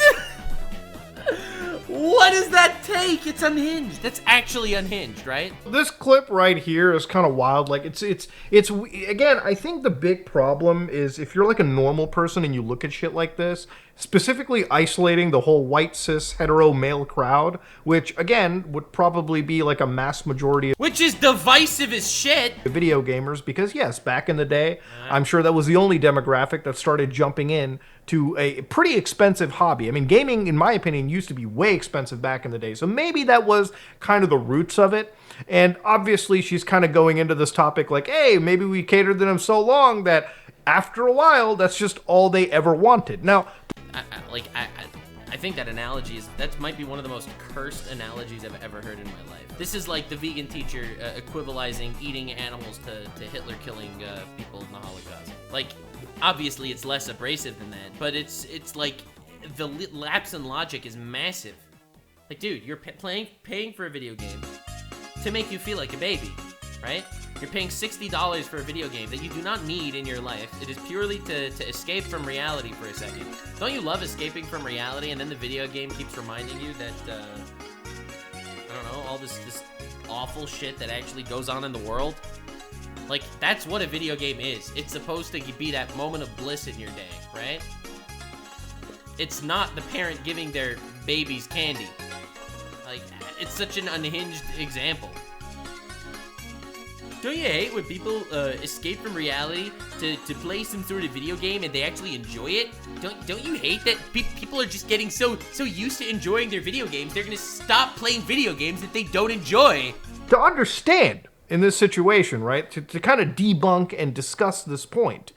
What does that take? It's unhinged. That's actually unhinged, right? this clip right here is kind of wild. Like it's again, I think the big problem is if you're like a normal person and you look at shit like this, specifically isolating the whole white cis hetero male crowd, which again would probably be like a mass majority of Which is divisive as shit. video gamers, because yes, back in the day, I'm sure that was the only demographic that started jumping in to a pretty expensive hobby. I mean, gaming, in my opinion, used to be way expensive back in the day. So maybe that was kind of the roots of it. And obviously she's kind of going into this topic like, hey, maybe we catered to them so long that after a while, that's just all they ever wanted. Now, I think that analogy that might be one of the most cursed analogies I've ever heard in my life. This is like the Vegan Teacher equivalizing eating animals to Hitler killing people in the Holocaust. Like, obviously it's less abrasive than that, but it's like the lapse in logic is massive. Like, dude, you're paying for a video game to make you feel like a baby, right? You're paying $60 for a video game that you do not need in your life. It is purely to escape from reality for a second. Don't you love escaping from reality, and then the video game keeps reminding you that, I don't know, all this awful shit that actually goes on in the world? Like, that's what a video game is. It's supposed to be that moment of bliss in your day, right? It's not the parent giving their babies candy. Like, it's such an unhinged example. Don't you hate when people escape from reality to play some sort of video game and they actually enjoy it? Don't you hate that people are just getting so used to enjoying their video games, they're gonna stop playing video games that they don't enjoy? to understand in this situation, right, to kind of debunk and discuss this point,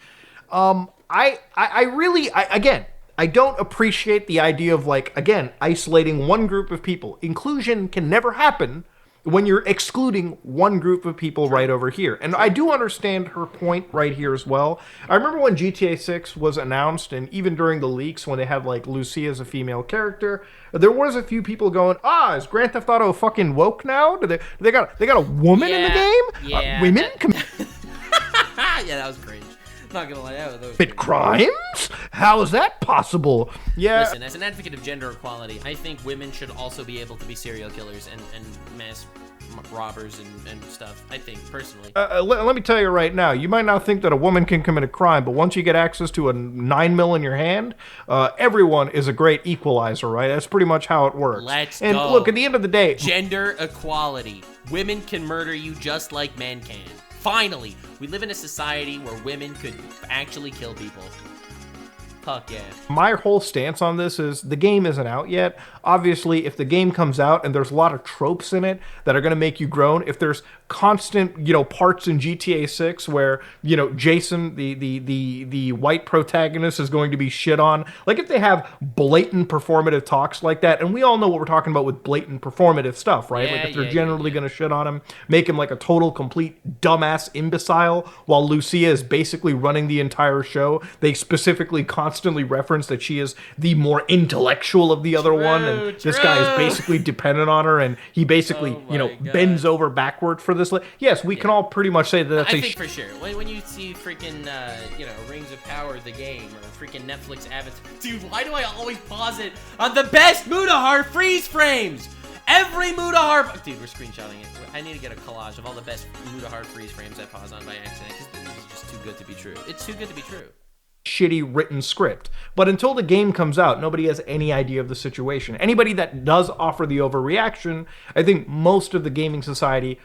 I don't appreciate the idea of, like, again, isolating one group of people. Inclusion can never happen when you're excluding one group of people right over here. And I do understand her point right here as well. I remember when GTA 6 was announced, and even during the leaks when they had like Lucia as a female character, there was a few people going, is Grand Theft Auto fucking woke now? Do they got a woman in the game? Yeah. Women Yeah, that was cringe. Not gonna lie, that was commit crimes? How is that possible? Yeah. Listen, as an advocate of gender equality, I think women should also be able to be serial killers and mass robbers and stuff. I think, personally. Let me tell you right now, you might not think that a woman can commit a crime, but once you get access to a 9mm in your hand, everyone is a great equalizer, right? That's pretty much how it works. Let's and go. Look, at the end of the day, Gender equality. Women can murder you just like men can. Finally, we live in a society where women could actually kill people. Fuck yeah. my whole stance on this is the game isn't out yet. Obviously, if the game comes out and there's a lot of tropes in it that are going to make you groan, if there's constant, parts in GTA 6 where, Jason, the white protagonist, is going to be shit on, like if they have blatant performative talks like that, and we all know what we're talking about with blatant performative stuff, right? Yeah, like if they're generally going to shit on him, make him like a total, complete dumbass imbecile while Lucia is basically running the entire show. They specifically constantly reference that she is the more intellectual of the other one, and this guy is basically dependent on her, and he basically, bends over backward for this. Yes, we can all pretty much say that that's I think for sure. When you see freaking, Rings of Power, the game, or freaking Netflix Avatar. Dude, why do I always pause it on the best Mutahar freeze frames? Every Mutahar... Dude, we're screenshotting it. I need to get a collage of all the best Mutahar freeze frames I pause on by accident, because this is just too good to be true. It's too good to be true. Shitty written script. But until the game comes out, nobody has any idea of the situation. Anybody that does offer the overreaction, I think most of the gaming society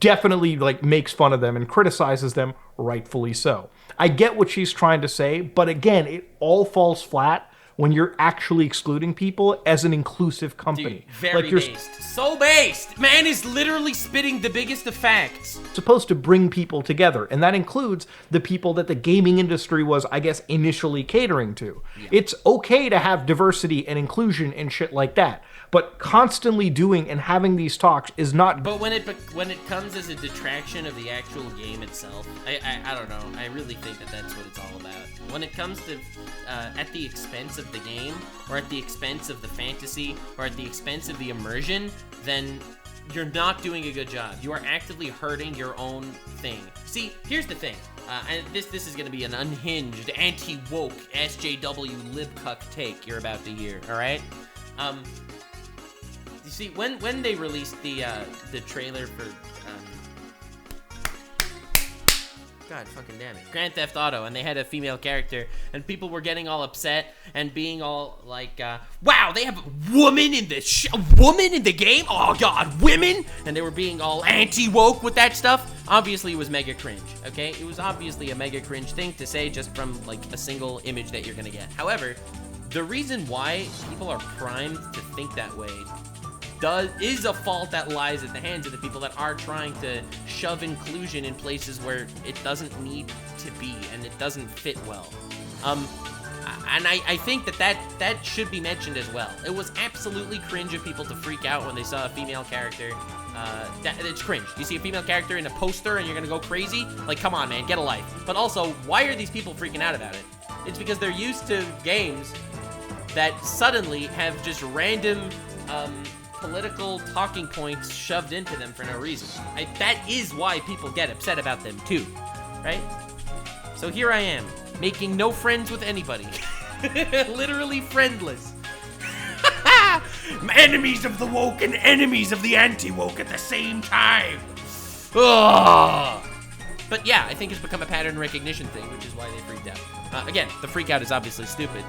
definitely makes fun of them and criticizes them, rightfully so. I get what she's trying to say, but again, it all falls flat when you're actually excluding people as an inclusive company. Dude, very based. So based! Man is literally spitting the biggest of facts. Supposed to bring people together, and that includes the people that the gaming industry was, I guess, initially catering to. Yeah. It's okay to have diversity and inclusion and shit like that, but constantly doing and having these talks is not... But when it comes as a detraction of the actual game itself, I don't know. I really think that's what it's all about. When it comes to at the expense of the game, or at the expense of the fantasy, or at the expense of the immersion, then you're not doing a good job. You are actively hurting your own thing. See, here's the thing. And this is going to be an unhinged, anti-woke, SJW libcuck take you're about to hear, all right? You see, when they released the trailer for... God fucking damn it. Grand Theft Auto, and they had a female character, and people were getting all upset and being all like, wow, they have a woman in the game? Oh god, women? And they were being all anti-woke with that stuff. Obviously, it was mega cringe, okay? It was obviously a mega cringe thing to say just from a single image that you're gonna get. However, the reason why people are primed to think that way is a fault that lies at the hands of the people that are trying to shove inclusion in places where it doesn't need to be and it doesn't fit well. And I think that should be mentioned as well. It was absolutely cringe of people to freak out when they saw a female character. It's cringe. You see a female character in a poster and you're gonna go crazy? Come on, man, get a life. But also, why are these people freaking out about it? It's because they're used to games that suddenly have just random, political talking points shoved into them for no reason. That is why people get upset about them too, right? So here I am, making no friends with anybody. Literally friendless. Enemies of the woke and enemies of the anti-woke at the same time. Ugh. But yeah, I think it's become a pattern recognition thing, which is why they freaked out. Again, the freak out is obviously stupid,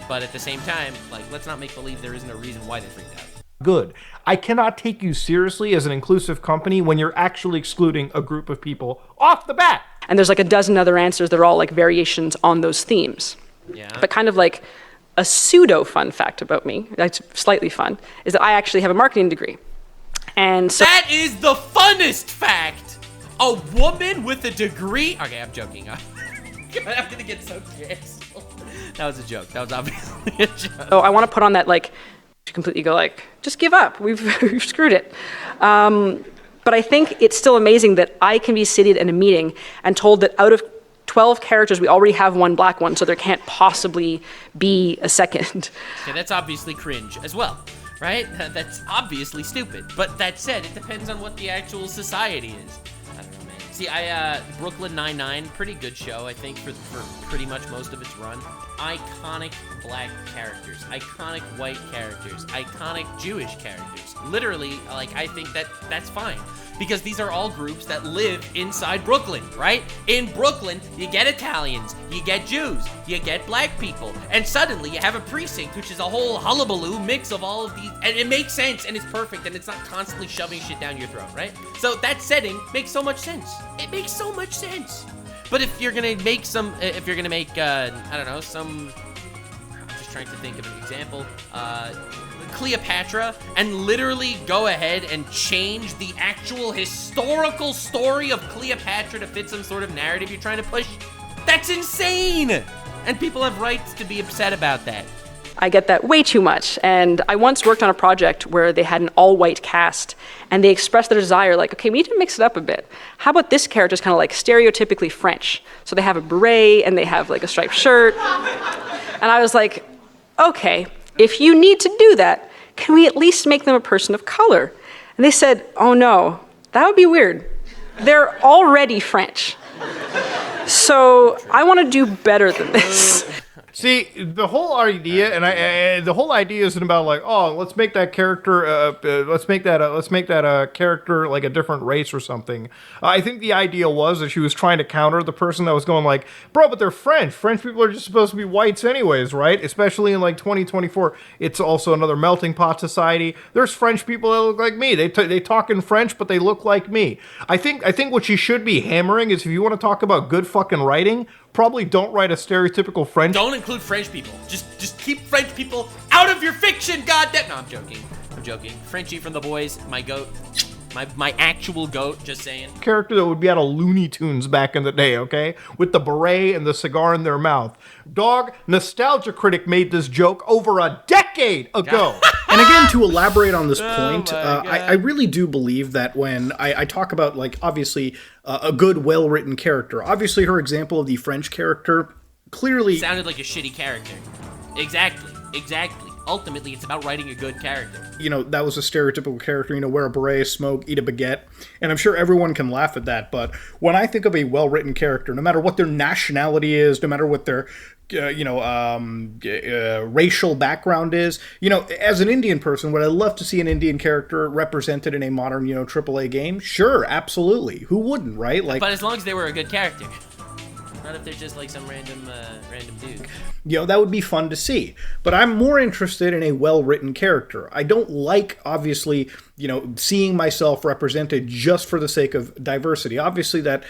but at the same time, let's not make believe there isn't a reason why they freaked out. Good. I cannot take you seriously as an inclusive company when you're actually excluding a group of people off the bat. And there's a dozen other answers that are all variations on those themes. Yeah. But kind of a pseudo fun fact about me, that's slightly fun, is that I actually have a marketing degree. And so that is the funnest fact. A woman with a degree. Okay, I'm joking. I'm gonna get so canceled. That was a joke. That was obviously a joke. I want to put on that completely go like, just give up. We've screwed it. But I think it's still amazing that I can be seated in a meeting and told that out of 12 characters, we already have one black one, so there can't possibly be a second. Okay, that's obviously cringe as well, right? That's obviously stupid. But that said, it depends on what the actual society is. I don't know, man. See, Brooklyn Nine-Nine, pretty good show, I think, for pretty much most of its run. Iconic black characters, iconic white characters, iconic Jewish characters. Literally, like, I think that's fine. Because these are all groups that live inside Brooklyn, right? In Brooklyn, you get Italians, you get Jews, you get black people, and suddenly you have a precinct, which is a whole hullabaloo mix of all of these, and it makes sense, and it's perfect, and it's not constantly shoving shit down your throat, right? So that setting makes so much sense. It makes so much sense. But if you're gonna make I don't know, I'm just trying to think of an example, Cleopatra, and literally go ahead and change the actual historical story of Cleopatra to fit some sort of narrative you're trying to push, that's insane! And people have rights to be upset about that. I get that way too much. And I once worked on a project where they had an all-white cast, and they expressed their desire, like, okay, we need to mix it up a bit. How about this character's kind of like stereotypically French? So they have a beret, and they have like a striped shirt. And I was like, okay, if you need to do that, can we at least make them a person of color? And they said, oh no, that would be weird. They're already French. So I want to do better than this. See, the whole idea, and the whole idea isn't about like, oh, let's make that character, let's make that character like a different race or something. I think the idea was that she was trying to counter the person that was going like, bro, but they're French. French people are just supposed to be whites anyways, right? Especially in like 2024, it's also another melting pot society. There's French people that look like me. They talk in French, but they look like me. I think what she should be hammering is if you want to talk about good fucking writing, probably don't write a stereotypical French. Don't include French people. Just keep French people out of your fiction, goddamn. No, I'm joking. Frenchie from The Boys, my goat. My actual goat, just saying. Character that would be out of Looney Tunes back in the day, okay? With the beret and the cigar in their mouth. Dog, Nostalgia Critic made this joke over a decade ago. And again, to elaborate on this point, I really do believe that when I talk about, like, obviously, a good, well-written character, obviously her example of the French character clearly sounded like a shitty character. Exactly. Ultimately, it's about writing a good character. You know, that was a stereotypical character, you know, wear a beret, smoke, eat a baguette, and I'm sure everyone can laugh at that, but when I think of a well-written character, no matter what their nationality is, no matter what their racial background is, you know, as an Indian person, would I love to see an Indian character represented in a modern, you know, AAA game? Sure, absolutely. Who wouldn't, right? Like, but as long as they were a good character. Not if they're just like some random dude. You know, that would be fun to see. But I'm more interested in a well-written character. I don't like, obviously, you know, seeing myself represented just for the sake of diversity. Obviously, that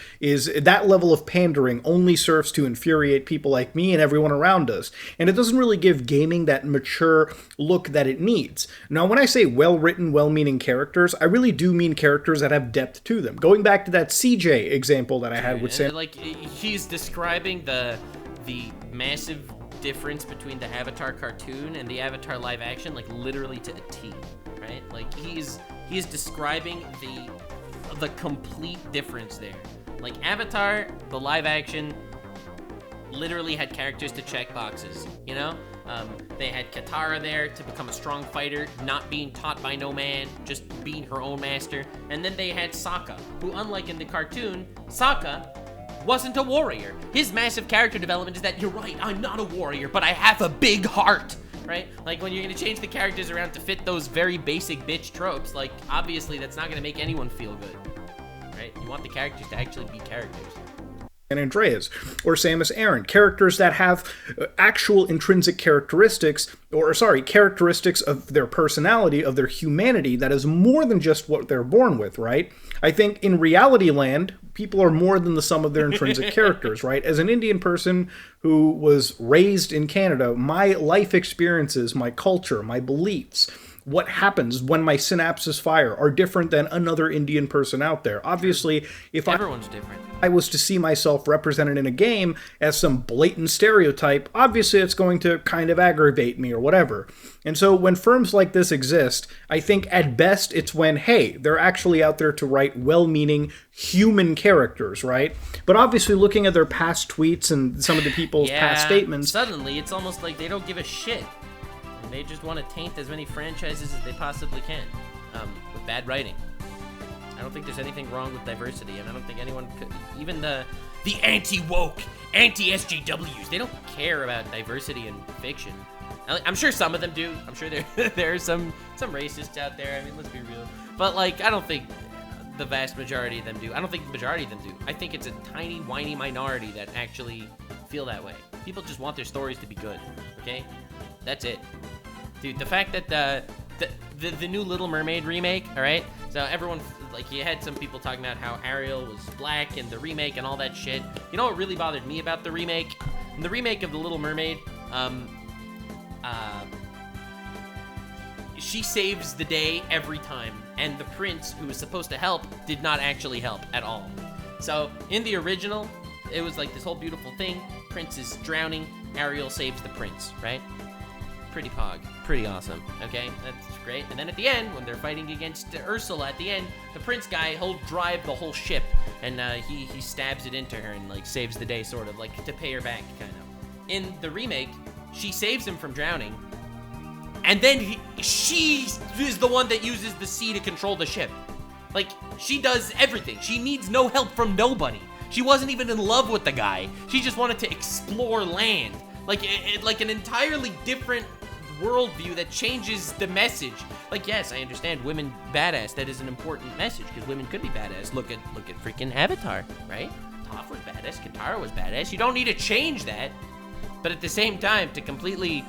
level of pandering only serves to infuriate people like me and everyone around us. And it doesn't really give gaming that mature look that it needs. Now, when I say well-written, well-meaning characters, I really do mean characters that have depth to them. Going back to that CJ example that I had with Sam. Like, he's describing the massive difference between the Avatar cartoon and the Avatar live action, like literally to a T, right? Like he is describing the complete difference there. Like Avatar, the live action, literally had characters to check boxes, you know? They had Katara there to become a strong fighter, not being taught by no man, just being her own master. And then they had Sokka, who, unlike in the cartoon, Sokka wasn't a warrior. His massive character development is that, you're right, I'm not a warrior, but I have a big heart, right? Like, when you're gonna change the characters around to fit those very basic bitch tropes, like, obviously that's not gonna make anyone feel good, right? You want the characters to actually be characters. And Andreas, or Samus Aran, characters that have actual intrinsic characteristics of their personality, of their humanity, that is more than just what they're born with, right? I think in reality land, people are more than the sum of their intrinsic characters, right? As an Indian person who was raised in Canada, my life experiences, my culture, my beliefs, what happens when my synapses fire are different than another Indian person out there. Obviously, if Everyone's different. I was to see myself represented in a game as some blatant stereotype, obviously it's going to kind of aggravate me or whatever. And so when firms like this exist, I think at best it's when, hey, they're actually out there to write well-meaning human characters, right? But obviously looking at their past tweets and some of the people's past statements... Suddenly, it's almost like they don't give a shit. And they just want to taint as many franchises as they possibly can with bad writing. I don't think there's anything wrong with diversity, and I don't think anyone could, even the anti-woke, anti-SJWs, they don't care about diversity in fiction. I'm sure some of them do. I'm sure there are some racists out there. I mean, let's be real. But, like, I don't think the vast majority of them do. I don't think the majority of them do. I think it's a tiny, whiny minority that actually feel that way. People just want their stories to be good, okay? That's it. Dude, the fact that the new Little Mermaid remake, all right? So everyone, like, you had some people talking about how Ariel was black in the remake and all that shit. You know what really bothered me about the remake? In the remake of The Little Mermaid, she saves the day every time, and the prince, who was supposed to help, did not actually help at all. So in the original, it was like this whole beautiful thing. Prince is drowning, Ariel saves the prince, right? Pretty pog, pretty awesome, okay? That's great. And then at the end, when they're fighting against Ursula at the end, the prince guy, he'll drive the whole ship, and he stabs it into her and, like, saves the day, sort of, like, to pay her back, kind of. In the remake, she saves him from drowning, and then she is the one that uses the sea to control the ship. Like, she does everything. She needs no help from nobody. She wasn't even in love with the guy. She just wanted to explore land. Like, like an entirely different worldview that changes the message. Like, yes, I understand women badass. That is an important message, because women could be badass. Look at freaking Avatar, right? Toph was badass. Katara was badass. You don't need to change that. But at the same time, to completely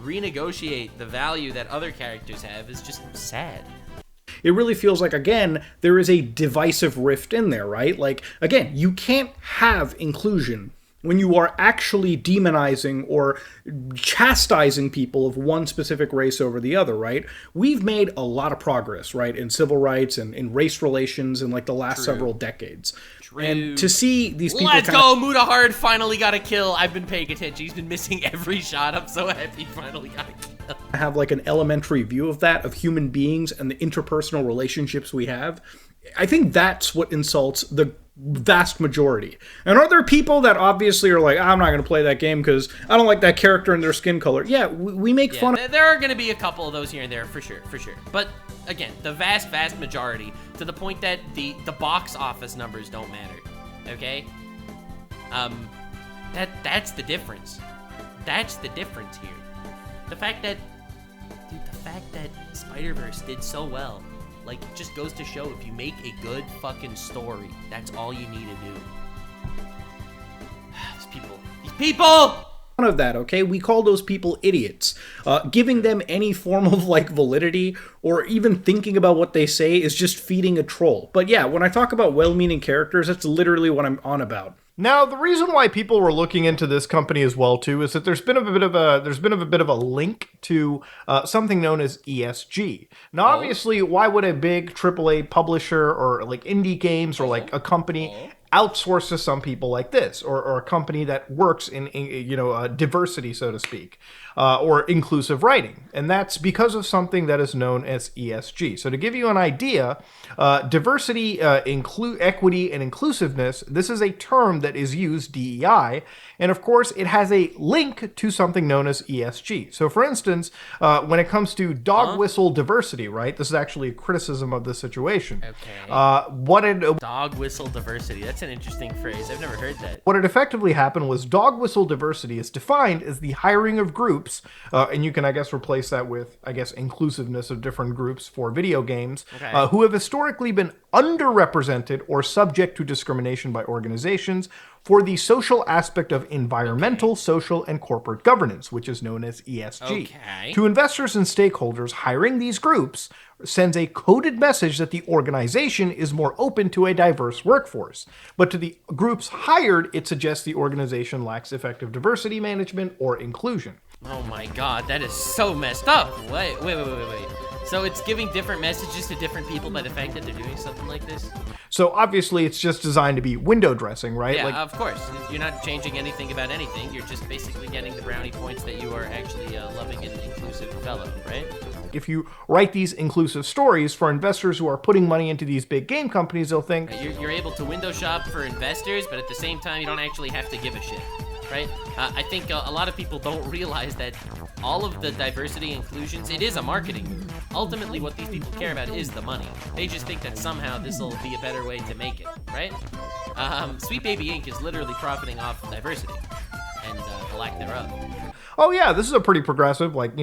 renegotiate the value that other characters have is just sad. It really feels like, again, there is a divisive rift in there, right? Like, again, you can't have inclusion when you are actually demonizing or chastising people of one specific race over the other, right? We've made a lot of progress, right, in civil rights and in race relations in, like, the last several decades. And to see these people Let's go! Mutahar finally got a kill. I've been paying attention. He's been missing every shot. I'm so happy he finally got a kill. Have, like, an elementary view of that, of human beings and the interpersonal relationships we have. I think that's what insults the vast majority. And are there people that obviously are like, I'm not going to play that game because I don't like that character and their skin color? Yeah, we make fun of... There are going to be a couple of those here and there, for sure. But, again, the vast majority, to the point that the box office numbers don't matter, okay? That's the difference. That's the difference here. The fact that Spider-Verse did so well, like, it just goes to show, if you make a good fucking story, that's all you need to do. These people! Of that, okay? We call those people idiots. Giving them any form of, like, validity or even thinking about what they say is just feeding a troll. But yeah, when I talk about well-meaning characters, that's literally what I'm on about. Now, the reason why people were looking into this company as well too is that there's been a bit of a link to something known as ESG. Now, obviously, why would a big AAA publisher or, like, indie games or, like, a company outsource to some people like this, or a company that works in diversity, so to speak, or inclusive writing? And that's because of something that is known as ESG. So to give you an idea, diversity, equity, and inclusiveness, this is a term that is used, DEI, and of course it has a link to something known as ESG. So for instance, when it comes to dog whistle diversity, right, this is actually a criticism of the situation. Okay. Dog whistle diversity, that's an interesting phrase. I've never heard that. What had effectively happened was dog whistle diversity is defined as the hiring of groups, and you can, I guess, replace that with, I guess, inclusiveness of different groups for video games, who have historically been underrepresented or subject to discrimination by organizations for the social aspect of environmental, social, and corporate governance, which is known as ESG. To investors and stakeholders, hiring these groups sends a coded message that the organization is more open to a diverse workforce. But to the groups hired, it suggests the organization lacks effective diversity management or inclusion. Oh my god, that is so messed up. Wait. So it's giving different messages to different people by the fact that they're doing something like this? So obviously it's just designed to be window dressing, right? Yeah, of course. You're not changing anything about anything. You're just basically getting the brownie points that you are actually a loving and inclusive fellow, right? If you write these inclusive stories for investors who are putting money into these big game companies, they'll think... You're able to window shop for investors, but at the same time, you don't actually have to give a shit, right? I think a lot of people don't realize that all of the diversity inclusions, it is a marketing move. Ultimately, what these people care about is the money. They just think that somehow this will be a better way to make it, right? Sweet Baby Inc. is literally profiting off diversity and the lack thereof. Oh yeah, this is a pretty progressive, like,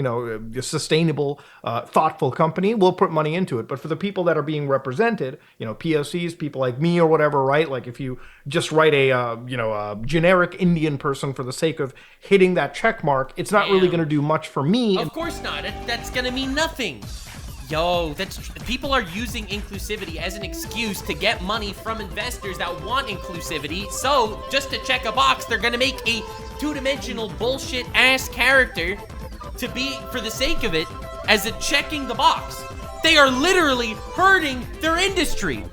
sustainable, thoughtful company. We'll put money into it. But for the people that are being represented, POCs, people like me or whatever, right? Like if you just write a generic Indian person for the sake of hitting that check mark, it's not really going to do much for me. Of course not. That's going to mean nothing. Yo, people are using inclusivity as an excuse to get money from investors that want inclusivity. So, just to check a box, they're gonna make a two-dimensional bullshit ass character to be, for the sake of it, as a checking the box. They are literally hurting their industry.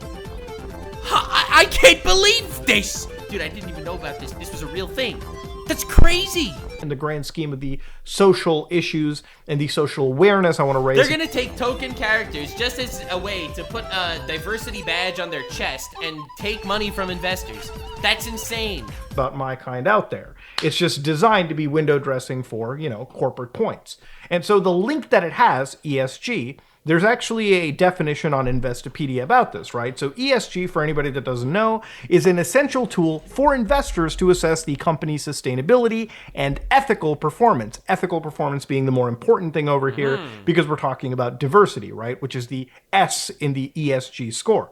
I can't believe this. Dude, I didn't even know about this. This was a real thing. That's crazy. In the grand scheme of the social issues and the social awareness I want to raise. They're going to take token characters just as a way to put a diversity badge on their chest and take money from investors. That's insane. About my kind out there. It's just designed to be window dressing for, corporate points. And so the link that it has, ESG, there's actually a definition on Investopedia about this, right? So ESG, for anybody that doesn't know, is an essential tool for investors to assess the company's sustainability and ethical performance. Ethical performance being the more important thing over here because we're talking about diversity, right? Which is the S in the ESG score.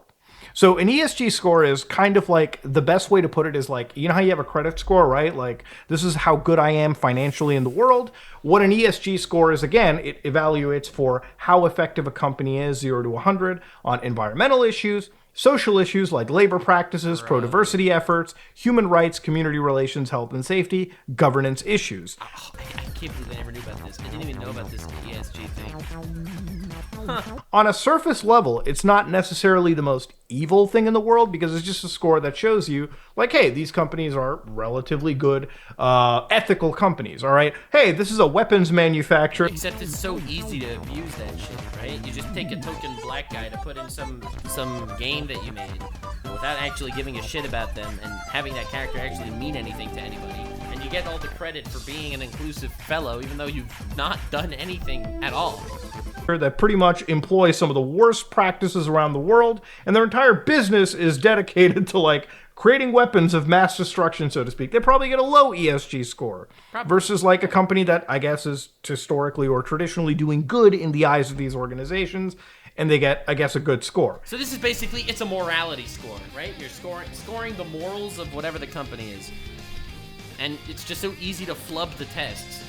So an ESG score is kind of like, the best way to put it is like, how you have a credit score, right? Like, this is how good I am financially in the world. What an ESG score is, again, it evaluates for how effective a company is, 0 to 100, on environmental issues, social issues like labor practices, pro-diversity efforts, human rights, community relations, health and safety, governance issues. Oh, I can't believe I never knew about this. I didn't even know about this ESG thing. On a surface level, it's not necessarily the most evil thing in the world because it's just a score that shows you, like, hey, these companies are relatively good, ethical companies, all right? Hey, this is a weapons manufacturer. Except it's so easy to abuse that shit, right? You just take a token black guy to put in some game that you made without actually giving a shit about them and having that character actually mean anything to anybody. And you get all the credit for being an inclusive fellow, even though you've not done anything at all. That pretty much employ some of the worst practices around the world, and their entire business is dedicated to, like, creating weapons of mass destruction, so to speak. They probably get a low ESG score versus, like, a company that I guess is historically or traditionally doing good in the eyes of these organizations, and they get, I guess, a good score. So this is basically, it's a morality score, right? You're scoring the morals of whatever the company is. And it's just so easy to flub the tests.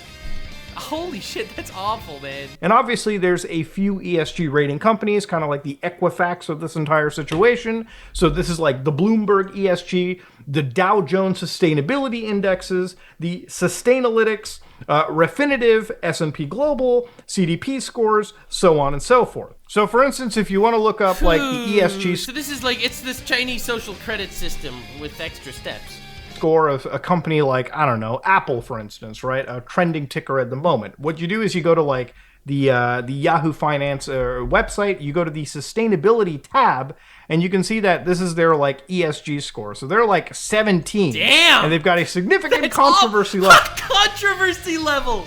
Holy shit, that's awful, man. And obviously there's a few ESG rating companies, kind of like the Equifax of this entire situation. So this is like the Bloomberg ESG, the Dow Jones Sustainability Indexes, the Sustainalytics, Refinitiv, S&P Global, CDP scores, so on and so forth. So for instance, if you want to look up like the ESG... So this is like, it's this Chinese social credit system with extra steps. Score of a company like, I don't know, Apple, for instance, right? A trending ticker at the moment. What you do is you go to like the Yahoo Finance website, you go to the sustainability tab, and you can see that this is their like ESG score. So they're like 17. Damn! And they've got a significant controversy level. Controversy level!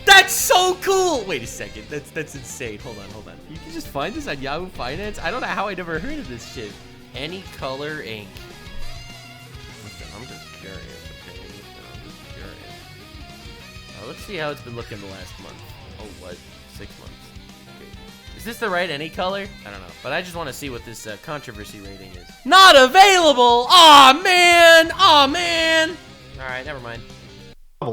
That's so cool! Wait a second, that's insane. Hold on. You can just find this on Yahoo Finance? I don't know how I never heard of this shit. Any Color Inc. I'm just curious, okay? Let's see how it's been looking the last month. Oh, what? 6 months. Okay. Is this the right any color? I don't know. But I just want to see what this controversy rating is. Not available! Aw, man! Alright, never mind.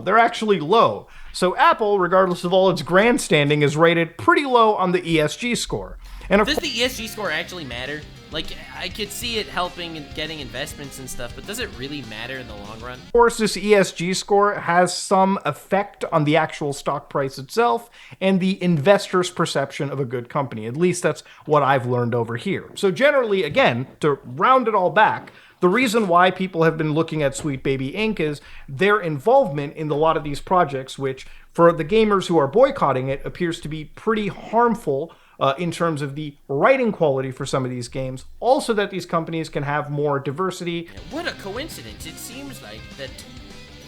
They're actually low. So Apple, regardless of all its grandstanding, is rated pretty low on the ESG score. And Does the ESG score actually matter? Like, I could see it helping and getting investments and stuff, but does it really matter in the long run? Of course, this ESG score has some effect on the actual stock price itself and the investor's perception of a good company. At least that's what I've learned over here. So generally, again, to round it all back, the reason why people have been looking at Sweet Baby Inc. is their involvement in a lot of these projects, which for the gamers who are boycotting it appears to be pretty harmful in terms of the writing quality for some of these games. Also that these companies can have more diversity. What a coincidence. It seems like that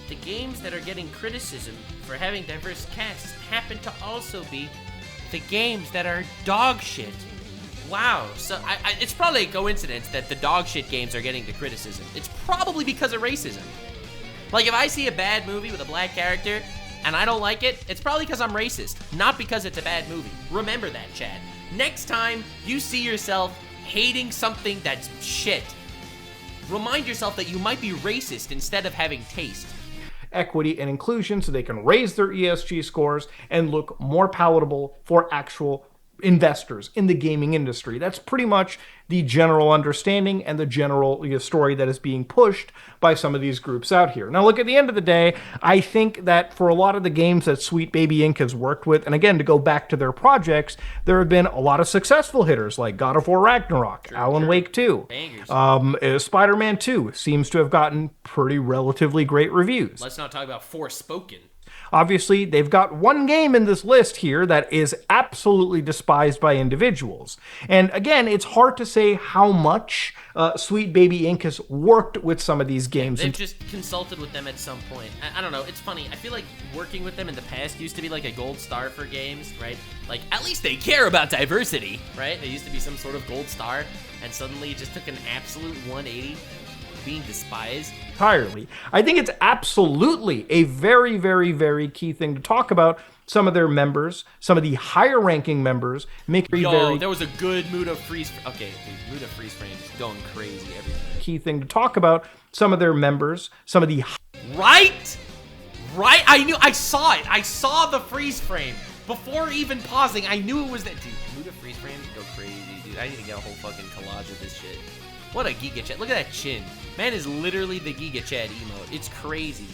the games that are getting criticism for having diverse casts happen to also be the games that are dog shit. Wow. So it's probably a coincidence that the dog shit games are getting the criticism. It's probably because of racism. Like, if I see a bad movie with a black character and I don't like it, it's probably because I'm racist, not because it's a bad movie. Remember that, Chad. Next time you see yourself hating something that's shit, remind yourself that you might be racist instead of having taste. Equity and inclusion so they can raise their ESG scores and look more palatable for actual investors in the gaming industry. That's pretty much the general understanding and the general story that is being pushed by some of these groups out here. Now, look, at the end of the day, I think that for a lot of the games that Sweet Baby Inc. has worked with, and again, to go back to their projects, there have been a lot of successful hitters like God of War Ragnarok, Alan Wake 2, Spider-Man 2 seems to have gotten pretty relatively great reviews. Let's not talk about Forspoken. Obviously, they've got one game in this list here that is absolutely despised by individuals. And again, it's hard to say how much Sweet Baby Inc. has worked with some of these games. They've just consulted with them at some point. I don't know, it's funny. I feel like working with them in the past used to be like a gold star for games, right? Like, at least they care about diversity, right? They used to be some sort of gold star, and suddenly it just took an absolute 180. Being despised entirely. I think it's absolutely a very, very, very key thing to talk about. Some of their members, some of the higher ranking members, make there was a good Muta freeze. Okay, dude, Muta freeze frame is going crazy everywhere. Key thing to talk about. Some of their members, some of the right. I saw it. I saw the freeze frame before even pausing. I knew it was that. Dude, Muta freeze frames go crazy, dude. I need to get a whole fucking collage of this shit. What a Giga Chad. Look at that chin. Man is literally the Giga Chad emote. It's crazy.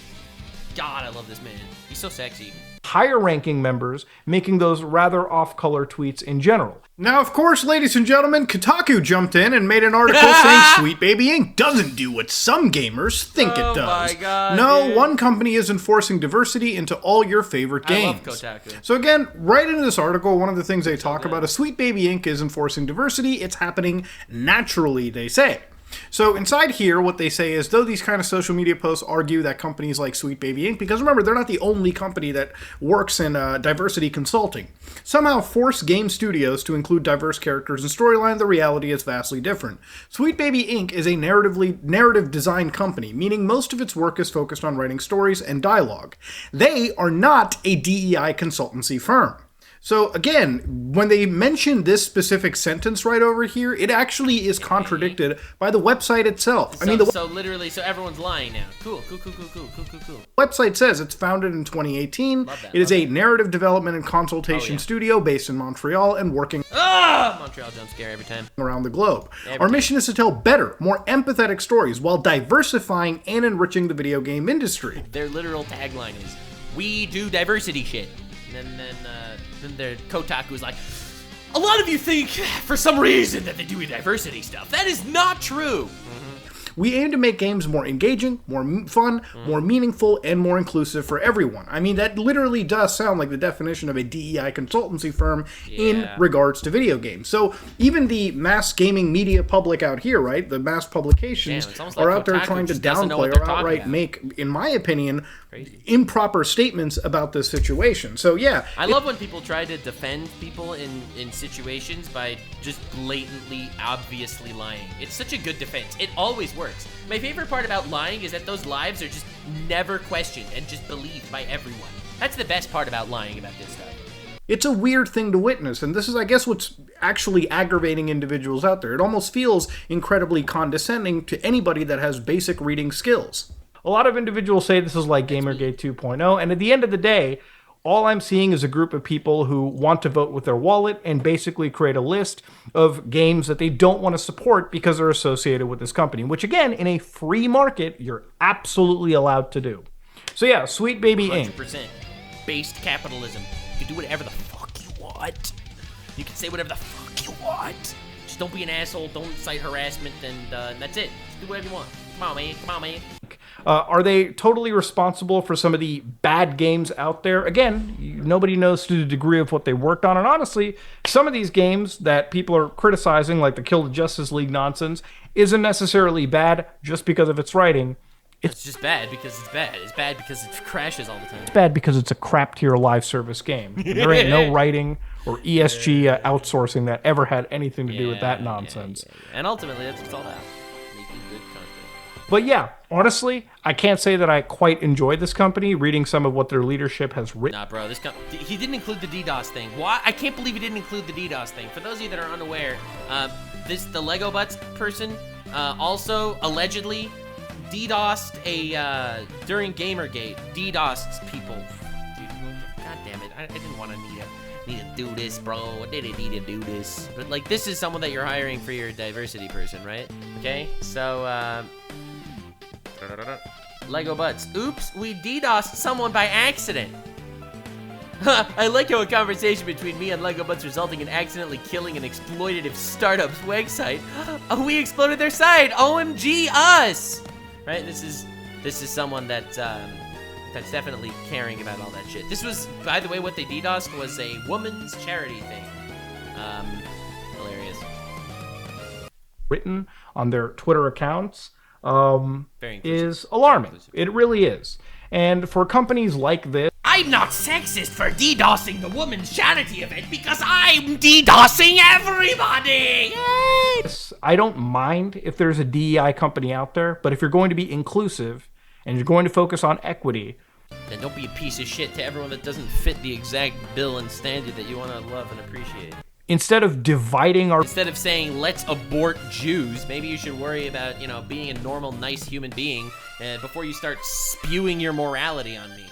God, I love this man. He's so sexy. Higher ranking members making those rather off-color tweets in general. Now, of course, ladies and gentlemen, Taku jumped in and made an article saying Sweet Baby Inc. doesn't do what some gamers think it does. Oh my God, no, dude. One company is enforcing diversity into all your favorite games. I love Kotaku. So again, right into this article, one of the things they talk about is Sweet Baby Inc. is enforcing diversity. It's happening naturally, they say. So inside here, what they say is, though these kind of social media posts argue that companies like Sweet Baby Inc., because remember, they're not the only company that works in diversity consulting, somehow force game studios to include diverse characters and storyline, the reality is vastly different. Sweet Baby Inc. is a narrative design company, meaning most of its work is focused on writing stories and dialogue. They are not a DEI consultancy firm. So again, when they mention this specific sentence right over here, it actually is contradicted by the website itself. So literally, everyone's lying now. Cool. Website says it's founded in 2018. It is a narrative development and consultation studio based in Montreal and working Montreal jump scare every time. Around the globe. Our mission is to tell better, more empathetic stories while diversifying and enriching the video game industry. Their literal tagline is, "We do diversity shit." And then their Kotaku is like, a lot of you think for some reason that they do diversity stuff. That is not true. We aim to make games more engaging, more fun, more meaningful, and more inclusive for everyone. I mean, that literally does sound like the definition of a DEI consultancy firm in regards to video games. So even the mass gaming media public out here, right, the mass publications are out there trying to downplay or outright make, in my opinion, improper statements about this situation. So yeah. I love when people try to defend people in situations by just blatantly, obviously lying. It's such a good defense. It always works. My favorite part about lying is that those lies are just never questioned and just believed by everyone. That's the best part about lying about this stuff. It's a weird thing to witness, and this is, I guess, what's actually aggravating individuals out there. It almost feels incredibly condescending to anybody that has basic reading skills. A lot of individuals say this is like Gamergate 2.0, and at the end of the day, All I'm seeing is a group of people who want to vote with their wallet and basically create a list of games that they don't want to support because they're associated with this company, which again, in a free market, you're absolutely allowed to do. So yeah, Sweet Baby Inc. 100% based capitalism. You can do whatever the fuck you want. You can say whatever the fuck you want. Just don't be an asshole, don't incite harassment, and that's it. Just do whatever you want. Come on, man. Come on, man. Are they totally responsible for some of the bad games out there? Again, nobody knows to the degree of what they worked on. And honestly, some of these games that people are criticizing, like the Kill the Justice League nonsense, isn't necessarily bad just because of its writing. It's just bad because it's bad. It's bad because it crashes all the time. It's bad because it's a crap tier live service game. There ain't no writing or ESG outsourcing that ever had anything to do with that nonsense. And ultimately, that's what it's all about. Making good content. But yeah, honestly, I can't say that I quite enjoyed this company, reading some of what their leadership has written. Nah, bro, he didn't include the DDoS thing. Why? I can't believe he didn't include the DDoS thing. For those of you that are unaware, the Lego Butts person also allegedly DDoSed during Gamergate, DDoSed people. Dude, God damn it, I didn't want to need to do this, bro. I didn't need to do this. But like, this is someone that you're hiring for your diversity person, right? Okay, so Lego Butts. Oops, we DDoSed someone by accident. I like how a conversation between me and Lego Butts resulting in accidentally killing an exploitative startup's website. Oh, we exploded their site. OMG us. Right? This is someone that's definitely caring about all that shit. This was, by the way, what they DDoSed was a woman's charity thing. Hilarious. Written on their Twitter accounts is alarming. It really is. And for companies like this, I'm not sexist for DDoSing the woman's charity event because I'm DDoSing everybody! Yay! I don't mind if there's a DEI company out there, but if you're going to be inclusive and you're going to focus on equity, then don't be a piece of shit to everyone that doesn't fit the exact bill and standard that you want to love and appreciate. Instead of saying, let's abort Jews, maybe you should worry about, being a normal, nice human being before you start spewing your morality on me.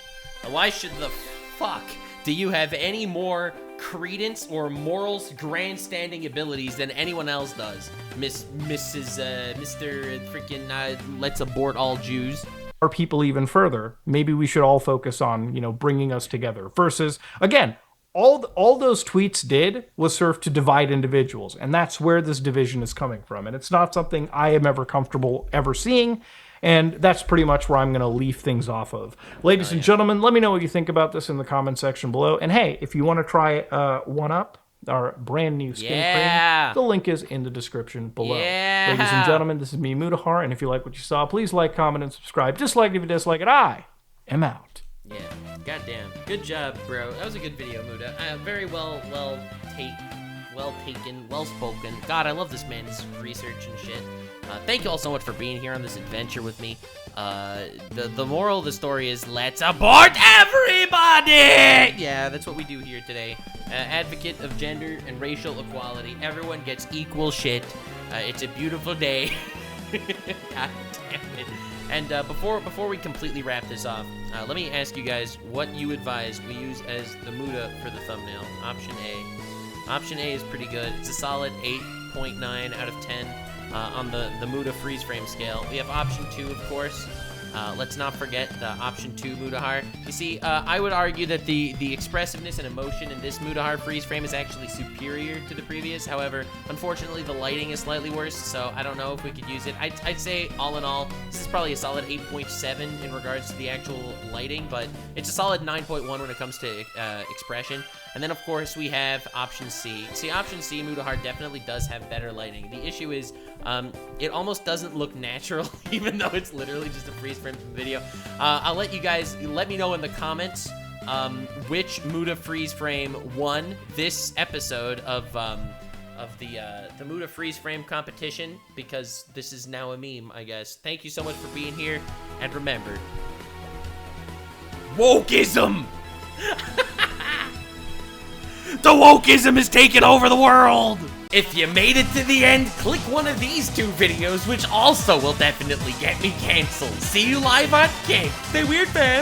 Why should the fuck do you have any more credence or morals, grandstanding abilities than anyone else does? Mr. freaking, let's abort all Jews. Our people even further, maybe we should all focus on, bringing us together versus, again, all those tweets did was serve to divide individuals, and that's where this division is coming from. And it's not something I am ever comfortable ever seeing, and that's pretty much where I'm going to leave things off of. Ladies and gentlemen, let me know what you think about this in the comment section below. And hey, if you want to try One Up, our brand new skin cream, the link is in the description below. Ladies and gentlemen, this is me, Mutahar, and if you like what you saw, please like, comment, and subscribe. Dislike it if you dislike it. I am out. Yeah, goddamn. Good job, bro. That was a good video, Muda. Very well taken, well spoken. God, I love this man's research and shit. Thank you all so much for being here on this adventure with me. The moral of the story is, let's abort everybody! Yeah, that's what we do here today. Advocate of gender and racial equality. Everyone gets equal shit. It's a beautiful day. God damn it. And before we completely wrap this off, let me ask you guys what you advise we use as the Muda for the thumbnail. Option A. Option A is pretty good. It's a solid 8.9 out of 10 on the Muda freeze frame scale. We have option 2, of course. Let's not forget the option 2 Mutahar. You see, I would argue that the expressiveness and emotion in this Mutahar freeze frame is actually superior to the previous. However, unfortunately, the lighting is slightly worse, so I don't know if we could use it. I'd say, all in all, this is probably a solid 8.7 in regards to the actual lighting, but it's a solid 9.1 when it comes to expression. And then, of course, we have option C. See, option C, Mutahar definitely does have better lighting. The issue is, it almost doesn't look natural, even though it's literally just a freeze frame from the video. I'll let you guys, let me know in the comments which Muda freeze frame won this episode of the Muda freeze frame competition, because this is now a meme, I guess. Thank you so much for being here, and remember, wokeism! The wokeism is taking over the world! If you made it to the end, click one of these 2 videos, which also will definitely get me canceled. See you live on Kick. Stay weird, fam!